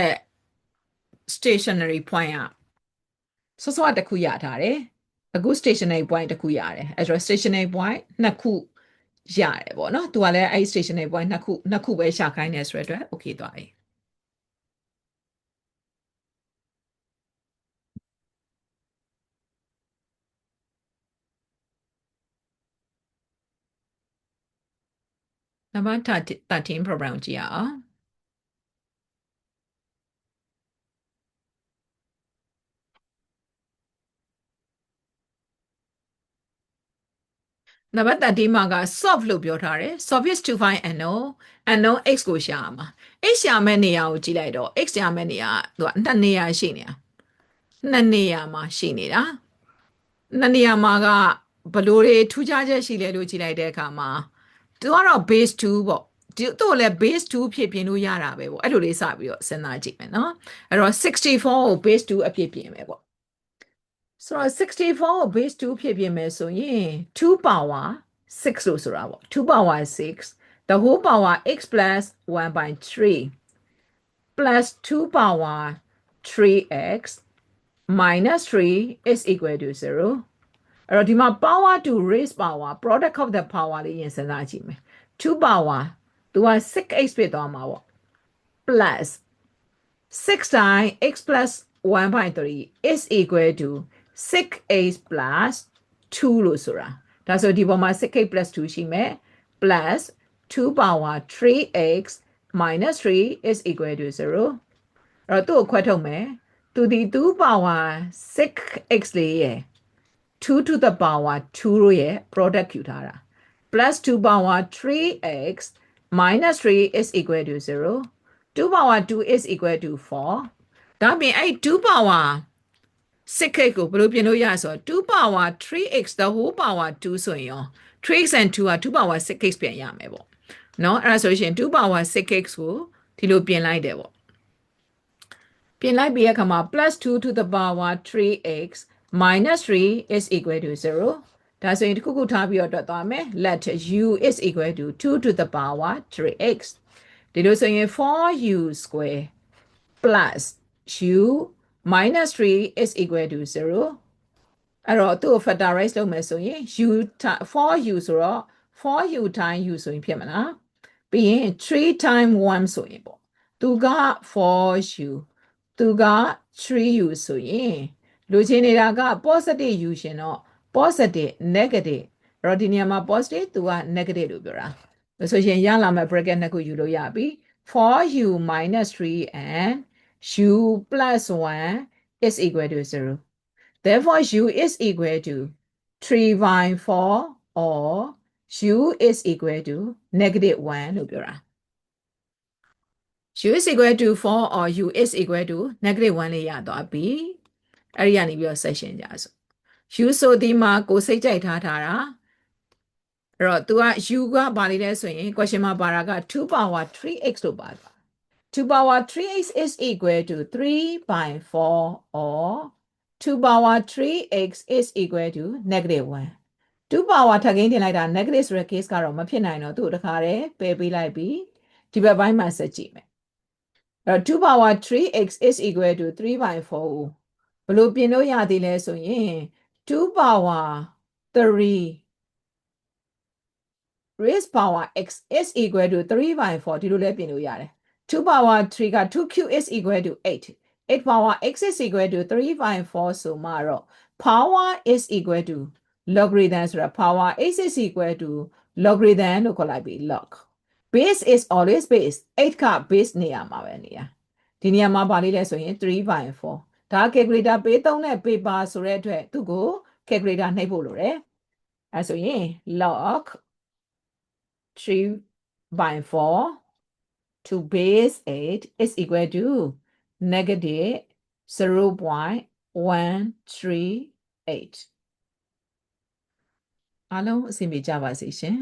stationary point อ่ะစောစောတစ်ခုရထားတယ်အခု stationary point တစ်ခုရတယ်အဲ့တော့ stationary point နှစ်ခုရတယ်ပေါ့နော်သူကလည်းအဲ့ stationary point နှစ်ခုပဲရှာခိုင်းနေဆိုတဲ့အတွက် okay သွားပြီနံပါတ်13 program ကြည့်ရအောင်နံပါတ်13မှာက solve လို့ပြောထားတယ် solve is to find unknown x ကိုရှာရမှာ x ရှာမဲ့နေရာကိုကြည့်လိုက်တော့ x ရှာမဲ့နေရာသူကနှစ်နေရာရှိနေတာနှစ်နေရာမှာရှိနေတာနှစ်နေရာမှာကဘလို့တွေထူးခြားချက်ရှိလဲလို့ကြည့်လိုက်တဲ့အခါမှာသူကတော့ base 2ပေါ့ဒီတော့လည်း base 2ဖြစ်ပြင်လို့ရတာပဲပေါ့အဲ့လိုလေးစပြီးတော့စဉ်းစားကြည့်မယ်နော်အဲ့တော့64ကို base 2အဖြစ်ပြင်မယ်ပေါ့ဆိုတော့64ကို base 2ဖြစ်ပြင်မယ်ဆိုရင်2 power 6လို့ဆိုတာပေါ့2 power 6 the whole power x plus 1 by 3 plus 2 power 3x minus 3 is equal to 0အဲ့တော့ဒီမှာ power to raise power product of the power လေးရင်စဉ်းစားကြည့်မယ်2 power သူက 6x ဖြစ်သွားမှာပေါ့ plus 6 times x plus 1 by 3 is equal to 6x plus 2လို့ဆိုတာဒါဆိုဒီပေါ်မှာ 6x plus 2ရှိမယ် plus 2 power 3x minus 3 is equal to 0အဲ့တော့သူ့ကိုခွဲထုတ်မယ်သူဒီ2 power 6x လေးရဲ့2 to the power 2လို့ရဲ့ product ယူထားတာ plus 2 power 3x minus 3 is equal to 0 2 power 2 is equal to 4ဒါပြင်အဲ့2 power 6x ကိုဘယ်လိုပြင်လို့ရဆိုတော့2 power 3x the whole power 2ဆိုရင်ရော 3x and 2က2 power 6x ပြန်ရမယ်ပေါ့ နော်အဲ့ဒါဆိုရင်2 power 6x ကိုဒီလိုပြင်လိုက်တယ်ပေါ့ပြင်လိုက်ပြီးရခါမှာ plus 2 to the power 3x minus 3 is equal to 0ဒါဆိုရင်တစ်ခုခုထားပြီးတော့တွက်သွားမယ် let u is equal to 2 to the power 3x ဒီလိုဆိုရင် 4u square plus u minus 3 is equal to 0အဲ့တော့သူ့ကို factorize လုပ်မယ်ဆိုရင် u 4u ဆိုတော့ 4u times u ဆိုရင်ဖြစ်မလားပြီးရင်3 times 1ဆိုရင်ပေါ့သူက 4u သူက 3u ဆိုရင်လူချင်းနေတာက positive u ရှင်တော့ positive negative အဲ့တော့ဒီနေရာမှာ positive သူက negative လို့ပြောတာဆိုရင်ရလာမယ့် bracket နှစ်ခုယူလို့ရပြီ 4u minus 3 and u plus 1 is equal to 0 therefore u is equal to 3 by 4 or u is equal to negative 1လို့ပြောတာ u is equal to 4 or u is equal to negative 1လေးရသွားပြီအဲ့ဒီကနေပြီးတော့ section ကြဆို u ဆိုဒီမှာကိုစိတ်ကြိုက်ထားတာအဲ့တော့ तू က u ကဘာလေးလဲဆိုရင် question မှာပါတာက 2 power 3x လို့ပါသွား2 power 3x is equal to 3 by 4 or 2 power 3x is equal to negative 1 2 power ထပ်ကိန်းတင်လိုက်တာ negative ဆိုတဲ့ case ကတော့မဖြစ်နိုင်တော့သူ့တခါတည်းပယ်ပေးလိုက်ပြီးဒီဘက်ပိုင်းမှာဆက်ကြည့်မယ်အဲ့တော့2 power 3x is equal to 3 by 4ကိုဘယ်လိုပြင်လို့ရသေးလဲဆိုရင်2 power 3 raised power x is equal to 3 by 4ဒီလိုလဲပြင်လို့ရတယ်2 power 3က 2q is equal to 8 8 power x is equal to 3 by 4ဆိုမှတော့ power is equal to logarithm ဆိုတာ power x is equal to logarithm လို့ခေါ်လိုက်ပြီ log base is always base 8က base နေရာမှာပဲနေရာဒီနေရာမှာပါလေးလဲဆိုရင်3 by 4ဒါ calculator ပေးသုံးတဲ့ paper ဆိုတဲ့အတွက်သူ့ကို calculator နှိပ်ဖို့လိုတယ်အဲဆိုရင် log 3 by 4 to base 8 is equal to negative 0.138အားလုံးအဆင်ပြေကြပါစေရှင်